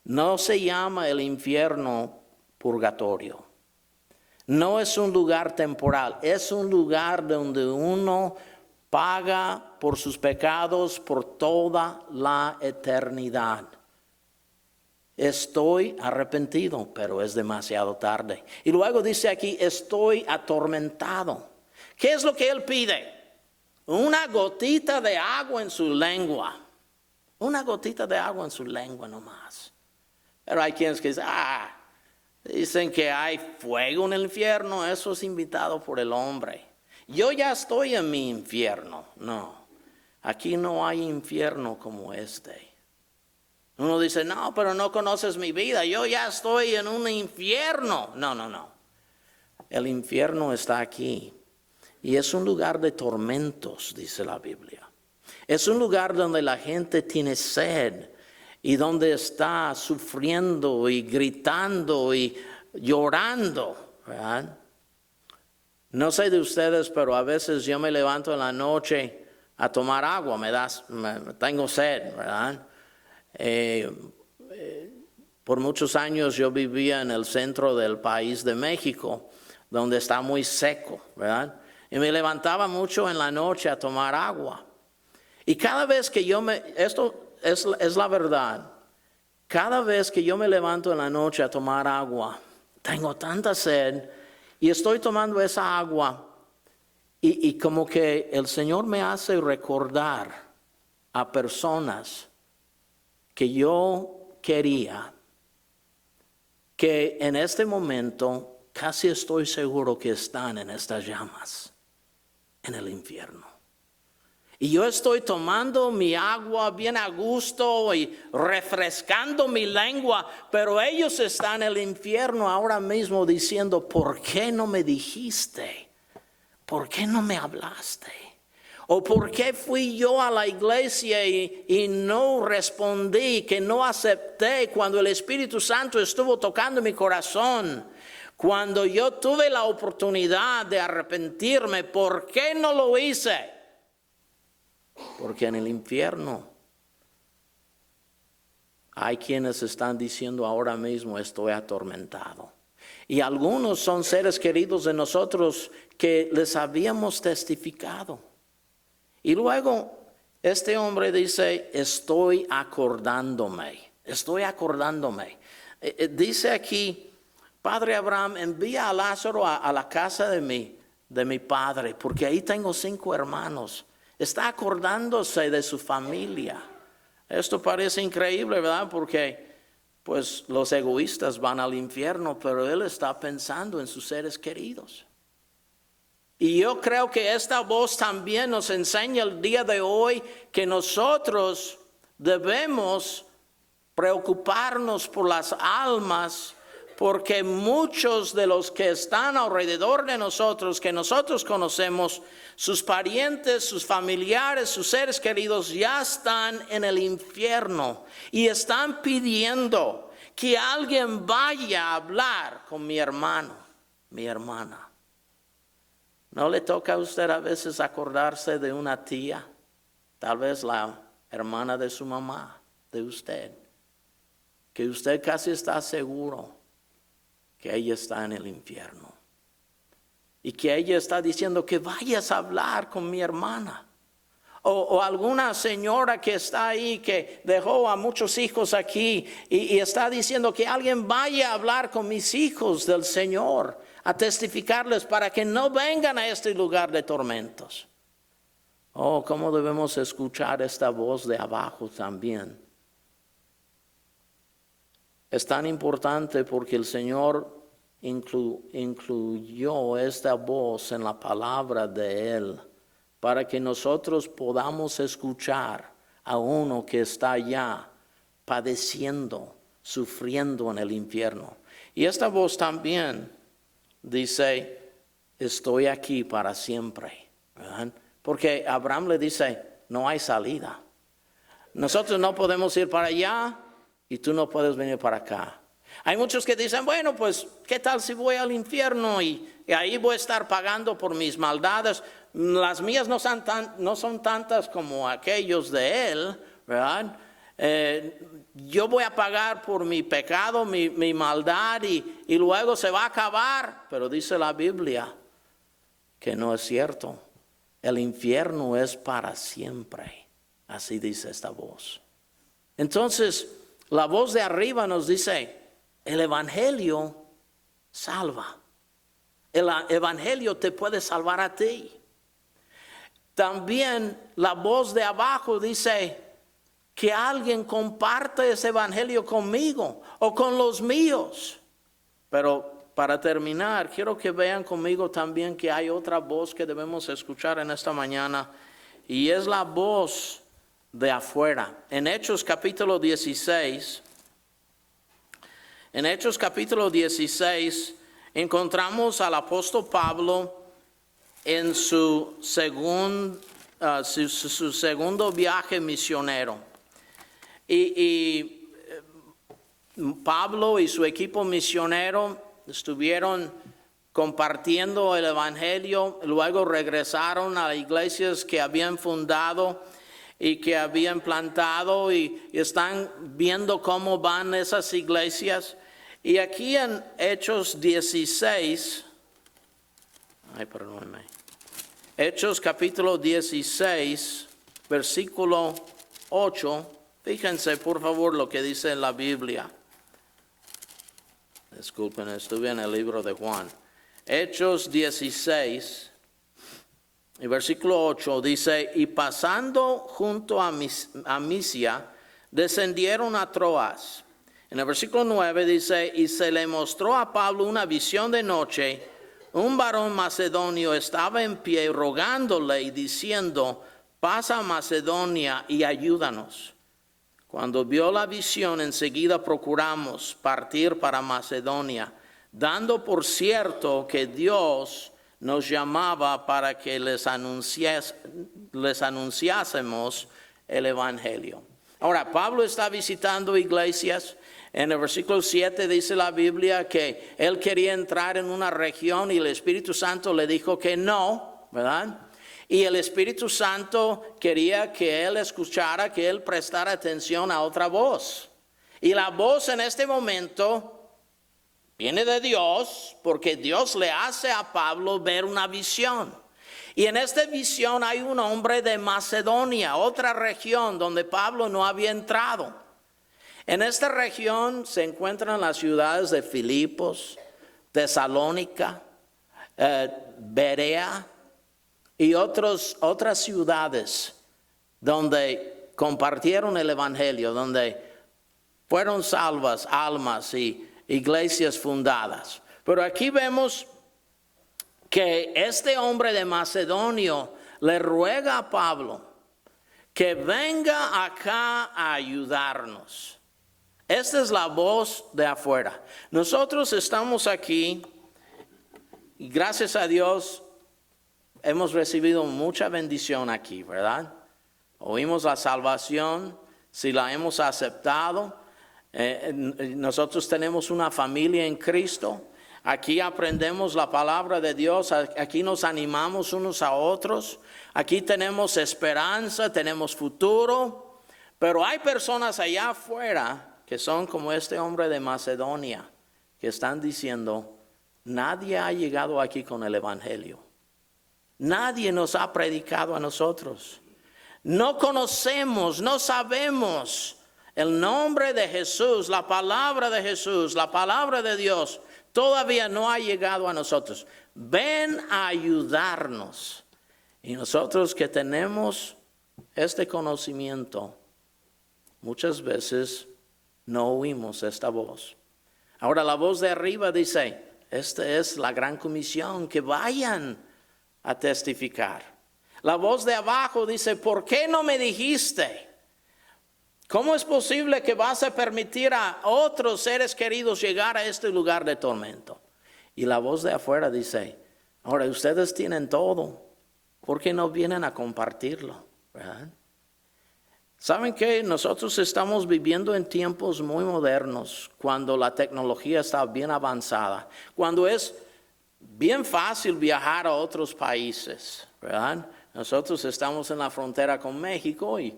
No se llama el infierno purgatorio. No es un lugar temporal, es un lugar donde uno paga por sus pecados por toda la eternidad. Estoy arrepentido, pero es demasiado tarde. Y luego dice aquí, estoy atormentado. ¿Qué es lo que él pide? Una gotita de agua en su lengua. Una gotita de agua en su lengua nomás. Pero hay quienes que dicen, Dicen que hay fuego en el infierno, eso es inventado por el hombre. Yo ya estoy en mi infierno. No, aquí no hay infierno como este. Uno dice, no, pero no conoces mi vida, yo ya estoy en un infierno. No. El infierno está aquí. Y es un lugar de tormentos, dice la Biblia. Es un lugar donde la gente tiene sed y donde está sufriendo y gritando y llorando, ¿verdad? No sé de ustedes, pero a veces yo me levanto en la noche a tomar agua, tengo sed, ¿verdad? Por muchos años yo vivía en el centro del país de México, donde está muy seco, ¿verdad? Y me levantaba mucho en la noche a tomar agua. Y cada vez que esto es la verdad, cada vez que yo me levanto en la noche a tomar agua, tengo tanta sed y estoy tomando esa agua y como que el Señor me hace recordar a personas que yo quería, que en este momento casi estoy seguro que están en estas llamas, en el infierno. Y yo estoy tomando mi agua bien a gusto y refrescando mi lengua, pero ellos están en el infierno ahora mismo diciendo, ¿por qué no me dijiste? ¿Por qué no me hablaste? ¿O por qué fui yo a la iglesia y no respondí, que no acepté cuando el Espíritu Santo estuvo tocando mi corazón? Cuando yo tuve la oportunidad de arrepentirme, ¿por qué no lo hice? Porque en el infierno hay quienes están diciendo ahora mismo estoy atormentado. Y algunos son seres queridos de nosotros que les habíamos testificado. Y luego este hombre dice estoy acordándome. Dice aquí, Padre Abraham, envía a Lázaro a la casa de mi padre, porque ahí tengo 5 hermanos. Está acordándose de su familia. Esto parece increíble, ¿verdad? Porque pues los egoístas van al infierno, pero él está pensando en sus seres queridos. Y yo creo que esta voz también nos enseña el día de hoy que nosotros debemos preocuparnos por las almas, porque muchos de los que están alrededor de nosotros, que nosotros conocemos, sus parientes, sus familiares, sus seres queridos ya están en el infierno y están pidiendo que alguien vaya a hablar con mi hermano, mi hermana. ¿No le toca a usted a veces acordarse de una tía? Tal vez la hermana de su mamá, de usted, que usted casi está seguro que ella está en el infierno. Y que ella está diciendo que vayas a hablar con mi hermana. O alguna señora que está ahí, que dejó a muchos hijos aquí y está diciendo que alguien vaya a hablar con mis hijos del Señor, a testificarles para que no vengan a este lugar de tormentos. Oh, cómo debemos escuchar esta voz de abajo también. Es tan importante porque el Señor incluyó esta voz en la palabra de Él para que nosotros podamos escuchar a uno que está ya padeciendo, sufriendo en el infierno. Y esta voz también dice, estoy aquí para siempre, ¿verdad? Porque Abraham le dice, no hay salida. Nosotros no podemos ir para allá y tú no puedes venir para acá. Hay muchos que dicen, bueno, pues, ¿qué tal si voy al infierno y ahí voy a estar pagando por mis maldades? Las mías no son tantas como aquellos de él, ¿verdad? Yo voy a pagar por mi pecado, mi maldad y luego se va a acabar. Pero dice la Biblia que no es cierto. El infierno es para siempre. Así dice esta voz. Entonces, la voz de arriba nos dice, el evangelio salva. El evangelio te puede salvar a ti. También la voz de abajo dice que alguien comparte ese evangelio conmigo o con los míos. Pero para terminar, quiero que vean conmigo también que hay otra voz que debemos escuchar en esta mañana, y es la voz de afuera. En Hechos capítulo 16, encontramos al apóstol Pablo en su segundo viaje misionero. Y Pablo y su equipo misionero estuvieron compartiendo el evangelio, luego regresaron a iglesias que habían fundado y que habían plantado, y están viendo cómo van esas iglesias. Y aquí en Hechos 16, Hechos capítulo 16, versículo 8, fíjense por favor lo que dice en la Biblia. Disculpen, estuve en el libro de Juan. Hechos 16, y versículo 8 dice: y pasando junto a Misia, descendieron a Troas. En el versículo 9 dice: y se le mostró a Pablo una visión de noche. Un varón macedonio estaba en pie rogándole y diciendo: pasa a Macedonia y ayúdanos. Cuando vio la visión, enseguida procuramos partir para Macedonia, dando por cierto que Dios nos llamaba para que les anunciásemos el evangelio. Ahora, Pablo está visitando iglesias. En el versículo 7 dice la Biblia que él quería entrar en una región y el Espíritu Santo le dijo que no, ¿verdad? Y el Espíritu Santo quería que él escuchara, que él prestara atención a otra voz. Y la voz en este momento viene de Dios, porque Dios le hace a Pablo ver una visión. Y en esta visión hay un hombre de Macedonia, otra región donde Pablo no había entrado. En esta región se encuentran las ciudades de Filipos, Tesalónica, Berea y otras ciudades donde compartieron el evangelio, donde fueron salvas almas y iglesias fundadas. Pero aquí vemos que este hombre de Macedonia le ruega a Pablo que venga acá a ayudarnos. Esta es la voz de afuera. Nosotros estamos aquí y gracias a Dios hemos recibido mucha bendición aquí, ¿verdad? Oímos la salvación, si la hemos aceptado. Nosotros tenemos una familia en Cristo. Aquí aprendemos la palabra de Dios. Aquí nos animamos unos a otros. Aquí tenemos esperanza, tenemos futuro. Pero hay personas allá afuera que son como este hombre de Macedonia, que están diciendo: nadie ha llegado aquí con el evangelio. Nadie nos ha predicado a nosotros. No conocemos, no sabemos el nombre de Jesús, la palabra de Jesús, la palabra de Dios. Todavía no ha llegado a nosotros. Ven a ayudarnos. Y nosotros que tenemos este conocimiento, muchas veces no oímos esta voz. Ahora la voz de arriba dice: esta es la gran comisión, que vayan a testificar. La voz de abajo dice: ¿por qué no me dijiste? ¿Cómo es posible que vas a permitir a otros seres queridos llegar a este lugar de tormento? Y la voz de afuera dice: ahora ustedes tienen todo, ¿por qué no vienen a compartirlo? ¿Verdad? ¿Saben qué? Nosotros estamos viviendo en tiempos muy modernos, cuando la tecnología está bien avanzada, cuando es bien fácil viajar a otros países, ¿verdad? Nosotros estamos en la frontera con México y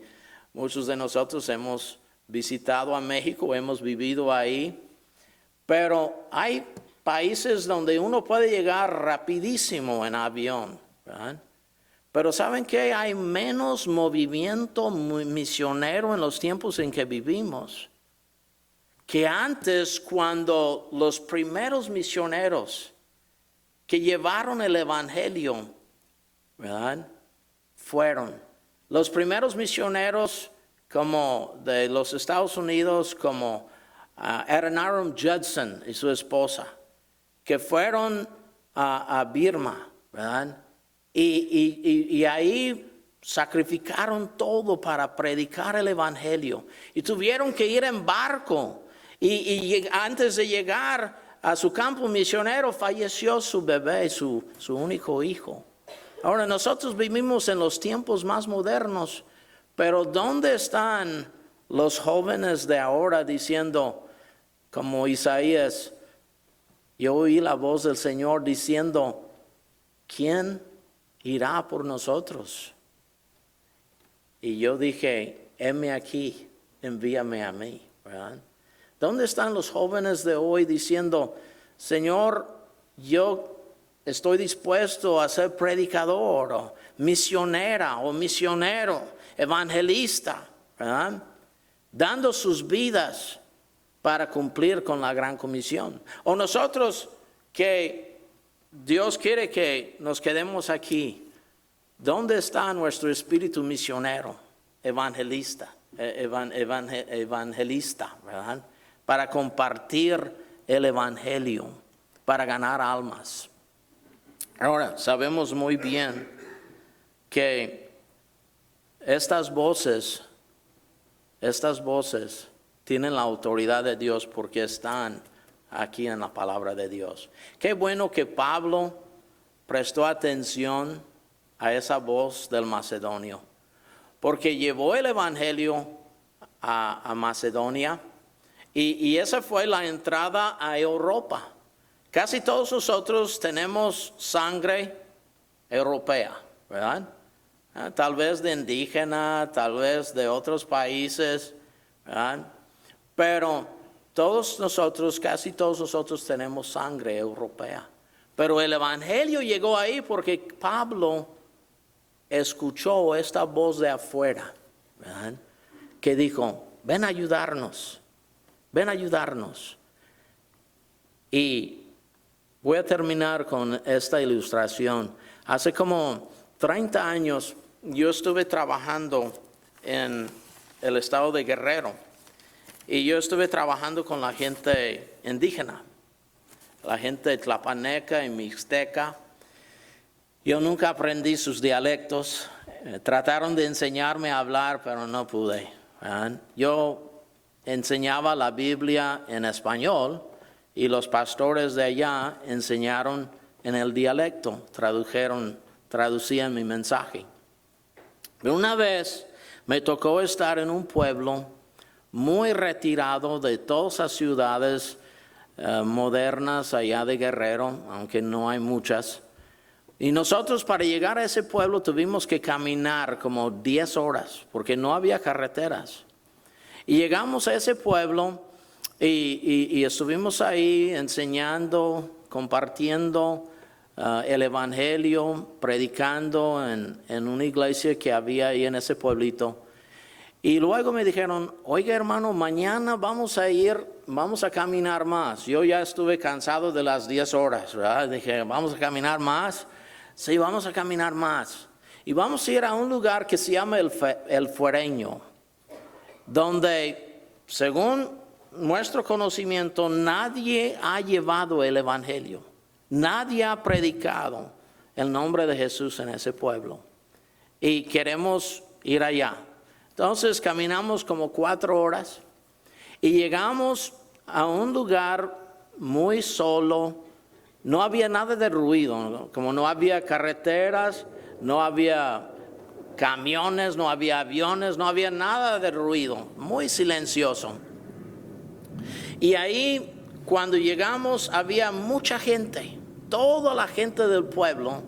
muchos de nosotros hemos visitado a México, hemos vivido ahí, pero hay países donde uno puede llegar rapidísimo en avión, ¿verdad? Pero ¿saben qué? Hay menos movimiento misionero en los tiempos en que vivimos que antes, cuando los primeros misioneros que llevaron el evangelio, ¿verdad?, fueron los primeros misioneros como de los Estados Unidos, como Adoniram Judson y su esposa. que fueron a Birma, ¿verdad? Y ahí sacrificaron todo para predicar el evangelio. Y tuvieron que ir en barco. Y antes de llegar a su campo misionero, falleció su bebé, su único hijo. Ahora, nosotros vivimos en los tiempos más modernos, pero ¿dónde están los jóvenes de ahora diciendo, como Isaías, yo oí la voz del Señor diciendo, ¿quién irá por nosotros? Y yo dije, heme aquí, envíame a mí, ¿verdad? ¿Dónde están los jóvenes de hoy diciendo, Señor, yo estoy dispuesto a ser predicador o misionera o misionero, evangelista, ¿verdad? Dando sus vidas para cumplir con la gran comisión? O nosotros que Dios quiere que nos quedemos aquí, ¿dónde está nuestro espíritu misionero, evangelista, evangelista, ¿verdad? Para compartir el evangelio, para ganar almas. Ahora, sabemos muy bien que estas voces tienen la autoridad de Dios porque están aquí en la palabra de Dios. Qué bueno que Pablo prestó atención a esa voz del macedonio, porque llevó el evangelio a Macedonia y esa fue la entrada a Europa. Casi todos nosotros tenemos sangre europea, ¿verdad? Tal vez de indígena, tal vez de otros países, ¿verdad? Pero casi todos nosotros tenemos sangre europea. Pero el evangelio llegó ahí porque Pablo escuchó esta voz de afuera, ¿verdad? Que dijo, ven a ayudarnos, ven a ayudarnos. Y voy a terminar con esta ilustración. Hace como 30 años yo estuve trabajando en el estado de Guerrero y yo estuve trabajando con la gente indígena, la gente tlapaneca y mixteca. Yo nunca aprendí sus dialectos, trataron de enseñarme a hablar, pero no pude, ¿verdad? Yo enseñaba la Biblia en español y los pastores de allá enseñaron en el dialecto, traducían mi mensaje. Pero una vez me tocó estar en un pueblo muy retirado de todas las ciudades modernas allá de Guerrero, aunque no hay muchas. Y nosotros para llegar a ese pueblo tuvimos que caminar como 10 horas, porque no había carreteras. Y llegamos a ese pueblo y estuvimos ahí enseñando, compartiendo el evangelio, predicando en una iglesia que había ahí en ese pueblito. Y luego me dijeron, oiga hermano, mañana vamos a caminar más. Yo ya estuve cansado de las 10 horas, ¿verdad? Dije, vamos a caminar más. Sí, vamos a caminar más. Y vamos a ir a un lugar que se llama el Fuereño, donde según nuestro conocimiento nadie ha llevado el evangelio. Nadie ha predicado el nombre de Jesús en ese pueblo. Y queremos ir allá. Entonces caminamos como 4 horas y llegamos a un lugar muy solo. No había nada de ruido, ¿no? Como no había carreteras, no había camiones, no había aviones, no había nada de ruido, muy silencioso. Y ahí cuando llegamos había mucha gente, toda la gente del pueblo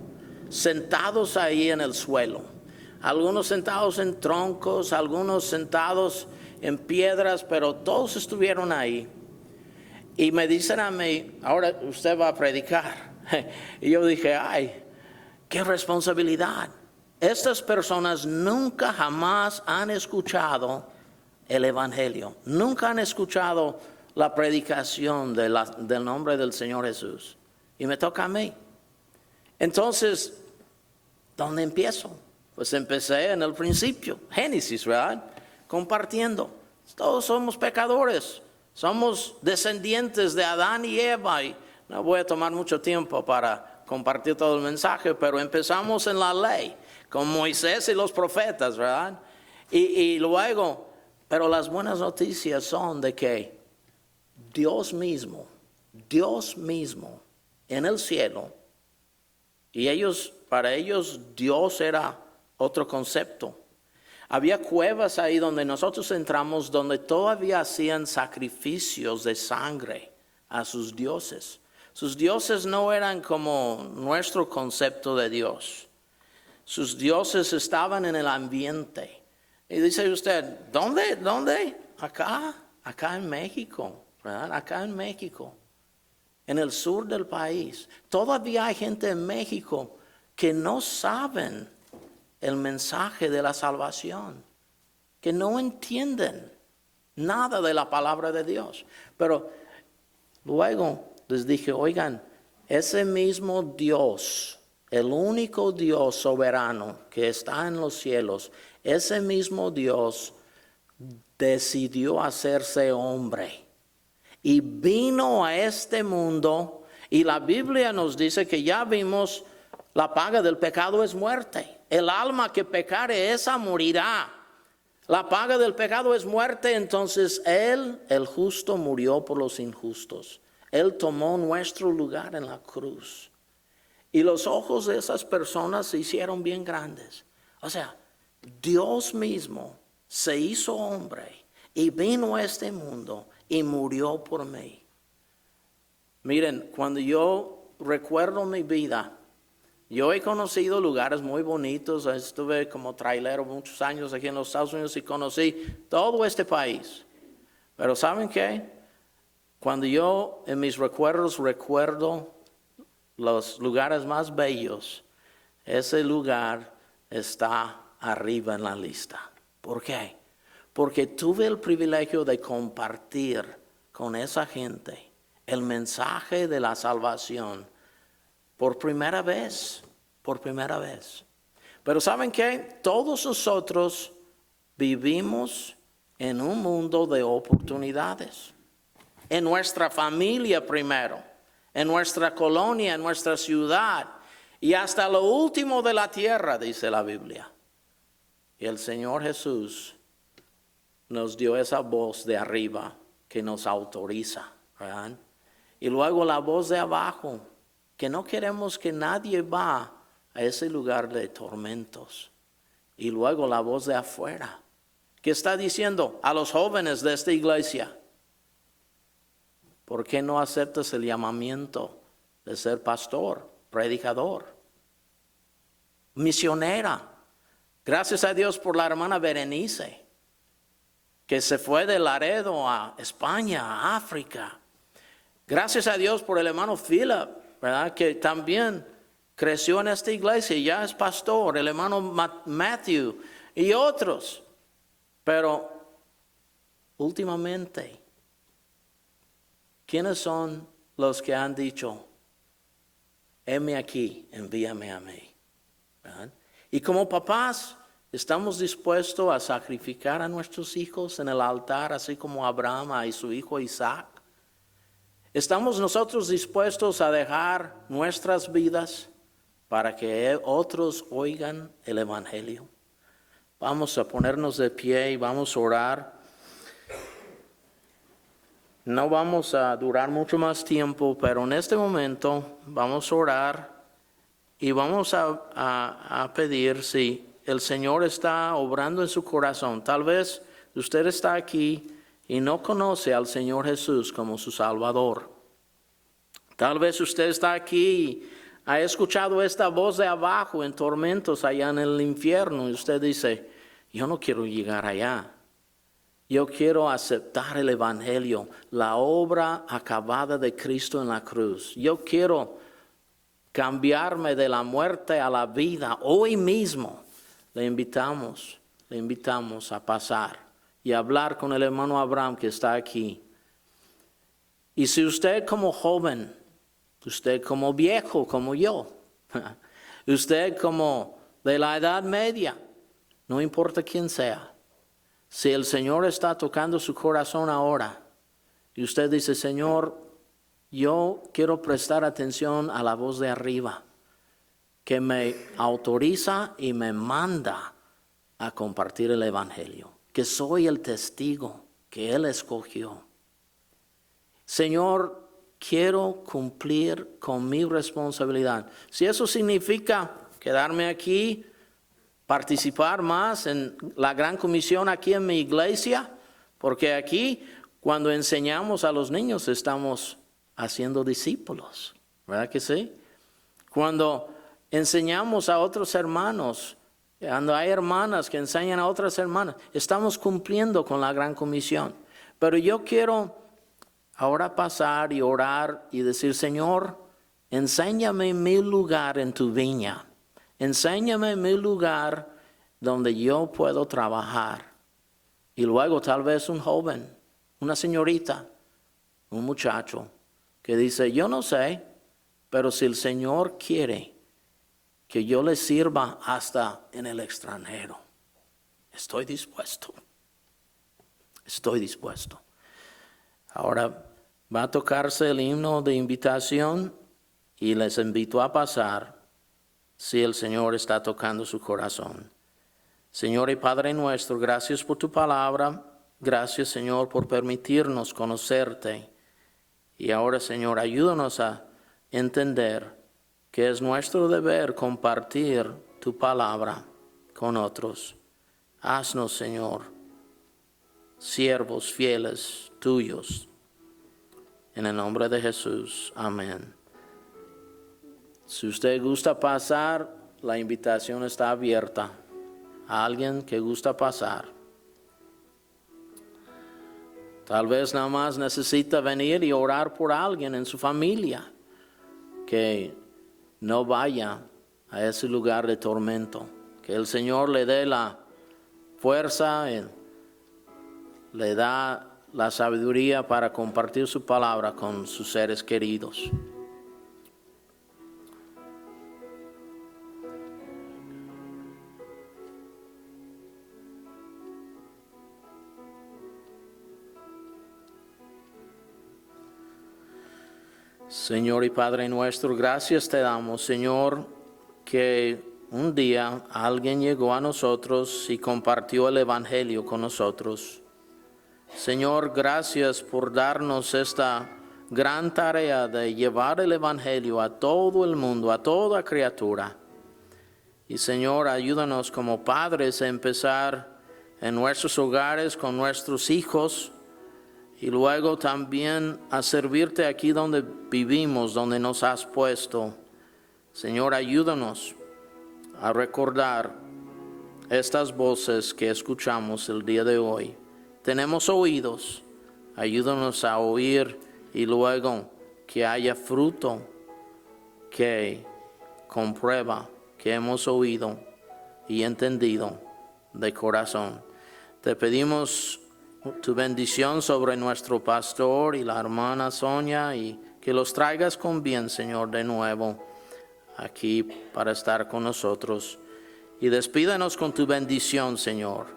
sentados ahí en el suelo. Algunos sentados en troncos, algunos sentados en piedras, pero todos estuvieron ahí. Y me dicen a mí, ahora usted va a predicar. Y yo dije, ay, qué responsabilidad. Estas personas nunca jamás han escuchado el evangelio. Nunca han escuchado la predicación del nombre del Señor Jesús. Y me toca a mí. Entonces, ¿dónde empiezo? Pues empecé en el principio, Génesis, ¿verdad? Compartiendo. Todos somos pecadores. Somos descendientes de Adán y Eva y no voy a tomar mucho tiempo para compartir todo el mensaje, pero empezamos en la ley, con Moisés y los profetas, ¿verdad? Y luego, pero las buenas noticias son de que Dios mismo en el cielo, y para ellos Dios era otro concepto. Había cuevas ahí donde nosotros entramos, donde todavía hacían sacrificios de sangre a sus dioses. Sus dioses no eran como nuestro concepto de Dios. Sus dioses estaban en el ambiente. Y dice usted, ¿dónde? Acá en México, ¿verdad? Acá en México, en el sur del país. Todavía hay gente en México que no saben el mensaje de la salvación, que no entienden nada de la palabra de Dios. Pero luego les dije, oigan, ese mismo Dios, el único Dios soberano que está en los cielos, ese mismo Dios decidió hacerse hombre y vino a este mundo, y la Biblia nos dice que ya vimos, la paga del pecado es muerte. El alma que pecare, esa morirá. La paga del pecado es muerte, entonces Él, el justo, murió por los injustos. Él tomó nuestro lugar en la cruz. Y los ojos de esas personas se hicieron bien grandes. O sea, Dios mismo se hizo hombre y vino a este mundo y murió por mí. Miren, cuando yo recuerdo mi vida, yo he conocido lugares muy bonitos. Estuve como trailero muchos años aquí en los Estados Unidos y conocí todo este país. Pero ¿saben qué? Cuando yo en mis recuerdos recuerdo los lugares más bellos, ese lugar está arriba en la lista. ¿Por qué? Porque tuve el privilegio de compartir con esa gente el mensaje de la salvación por primera vez. Pero ¿saben qué? Todos nosotros vivimos en un mundo de oportunidades. En nuestra familia primero, en nuestra colonia, en nuestra ciudad, y hasta lo último de la tierra, dice la Biblia. Y el Señor Jesús nos dio esa voz de arriba que nos autoriza, ¿verdad? Y luego la voz de abajo, que no queremos que nadie va a ese lugar de tormentos. Y luego la voz de afuera, que está diciendo a los jóvenes de esta iglesia, ¿por qué no aceptas el llamamiento de ser pastor, predicador, misionera? Gracias a Dios por la hermana Berenice, que se fue de Laredo a España, a África. Gracias a Dios por el hermano Philip, ¿verdad? Que también creció en esta iglesia y ya es pastor. El hermano Matthew y otros. Pero últimamente, ¿quiénes son los que han dicho, heme aquí, envíame a mí? ¿Verdad? Y como papás, estamos dispuestos a sacrificar a nuestros hijos en el altar, así como Abraham y su hijo Isaac. ¿Estamos nosotros dispuestos a dejar nuestras vidas para que otros oigan el Evangelio? Vamos a ponernos de pie y vamos a orar. No vamos a durar mucho más tiempo, pero en este momento vamos a orar y vamos a pedir si el Señor está obrando en su corazón. Tal vez usted está aquí y no conoce al Señor Jesús como su Salvador. Tal vez usted está aquí y ha escuchado esta voz de abajo en tormentos allá en el infierno y usted dice, yo no quiero llegar allá. Yo quiero aceptar el Evangelio, la obra acabada de Cristo en la cruz. Yo quiero cambiarme de la muerte a la vida hoy mismo. Le invitamos a pasar y hablar con el hermano Abraham que está aquí. Y si usted como joven, usted como viejo como yo, usted como de la edad media, no importa quién sea, si el Señor está tocando su corazón ahora y usted dice, Señor, yo quiero prestar atención a la voz de arriba, que me autoriza y me manda a compartir el Evangelio, que soy el testigo que Él escogió. Señor, quiero cumplir con mi responsabilidad. Si eso significa quedarme aquí, participar más en la gran comisión aquí en mi iglesia, porque aquí cuando enseñamos a los niños estamos haciendo discípulos, ¿verdad que sí? Cuando enseñamos a otros hermanos, cuando hay hermanas que enseñan a otras hermanas, estamos cumpliendo con la gran comisión. Pero yo quiero ahora pasar y orar y decir, Señor, enséñame mi lugar en tu viña. Enséñame mi lugar donde yo puedo trabajar. Y luego tal vez un joven, una señorita, un muchacho que dice, yo no sé, pero si el Señor quiere que yo le sirva hasta en el extranjero, estoy dispuesto. Estoy dispuesto. Ahora va a tocarse el himno de invitación y les invito a pasar si el Señor está tocando su corazón. Señor y Padre nuestro, gracias por tu palabra. Gracias, Señor, por permitirnos conocerte. Y ahora, Señor, ayúdanos a entender que es nuestro deber compartir tu palabra con otros. Haznos, Señor, siervos fieles tuyos. En el nombre de Jesús. Amén. Si usted gusta pasar, la invitación está abierta. A alguien que gusta pasar. Tal vez nada más necesita venir y orar por alguien en su familia que no vaya a ese lugar de tormento. Que el Señor le dé la fuerza, le da la sabiduría para compartir su palabra con sus seres queridos. Señor y Padre nuestro, gracias te damos, Señor, que un día alguien llegó a nosotros y compartió el Evangelio con nosotros. Señor, gracias por darnos esta gran tarea de llevar el Evangelio a todo el mundo, a toda criatura. Y Señor, ayúdanos como padres a empezar en nuestros hogares con nuestros hijos, y luego también a servirte aquí donde vivimos, donde nos has puesto. Señor, ayúdanos a recordar estas voces que escuchamos el día de hoy. Tenemos oídos, ayúdanos a oír y luego que haya fruto que comprueba que hemos oído y entendido de corazón. Te pedimos tu bendición sobre nuestro pastor y la hermana Sonia, y que los traigas con bien, Señor, de nuevo aquí para estar con nosotros. Y despídanos con tu bendición, Señor,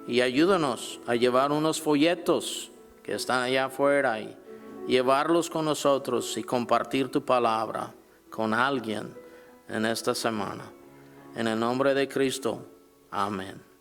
y ayúdanos a llevar unos folletos que están allá afuera y llevarlos con nosotros y compartir tu palabra con alguien en esta semana. En el nombre de Cristo, amén.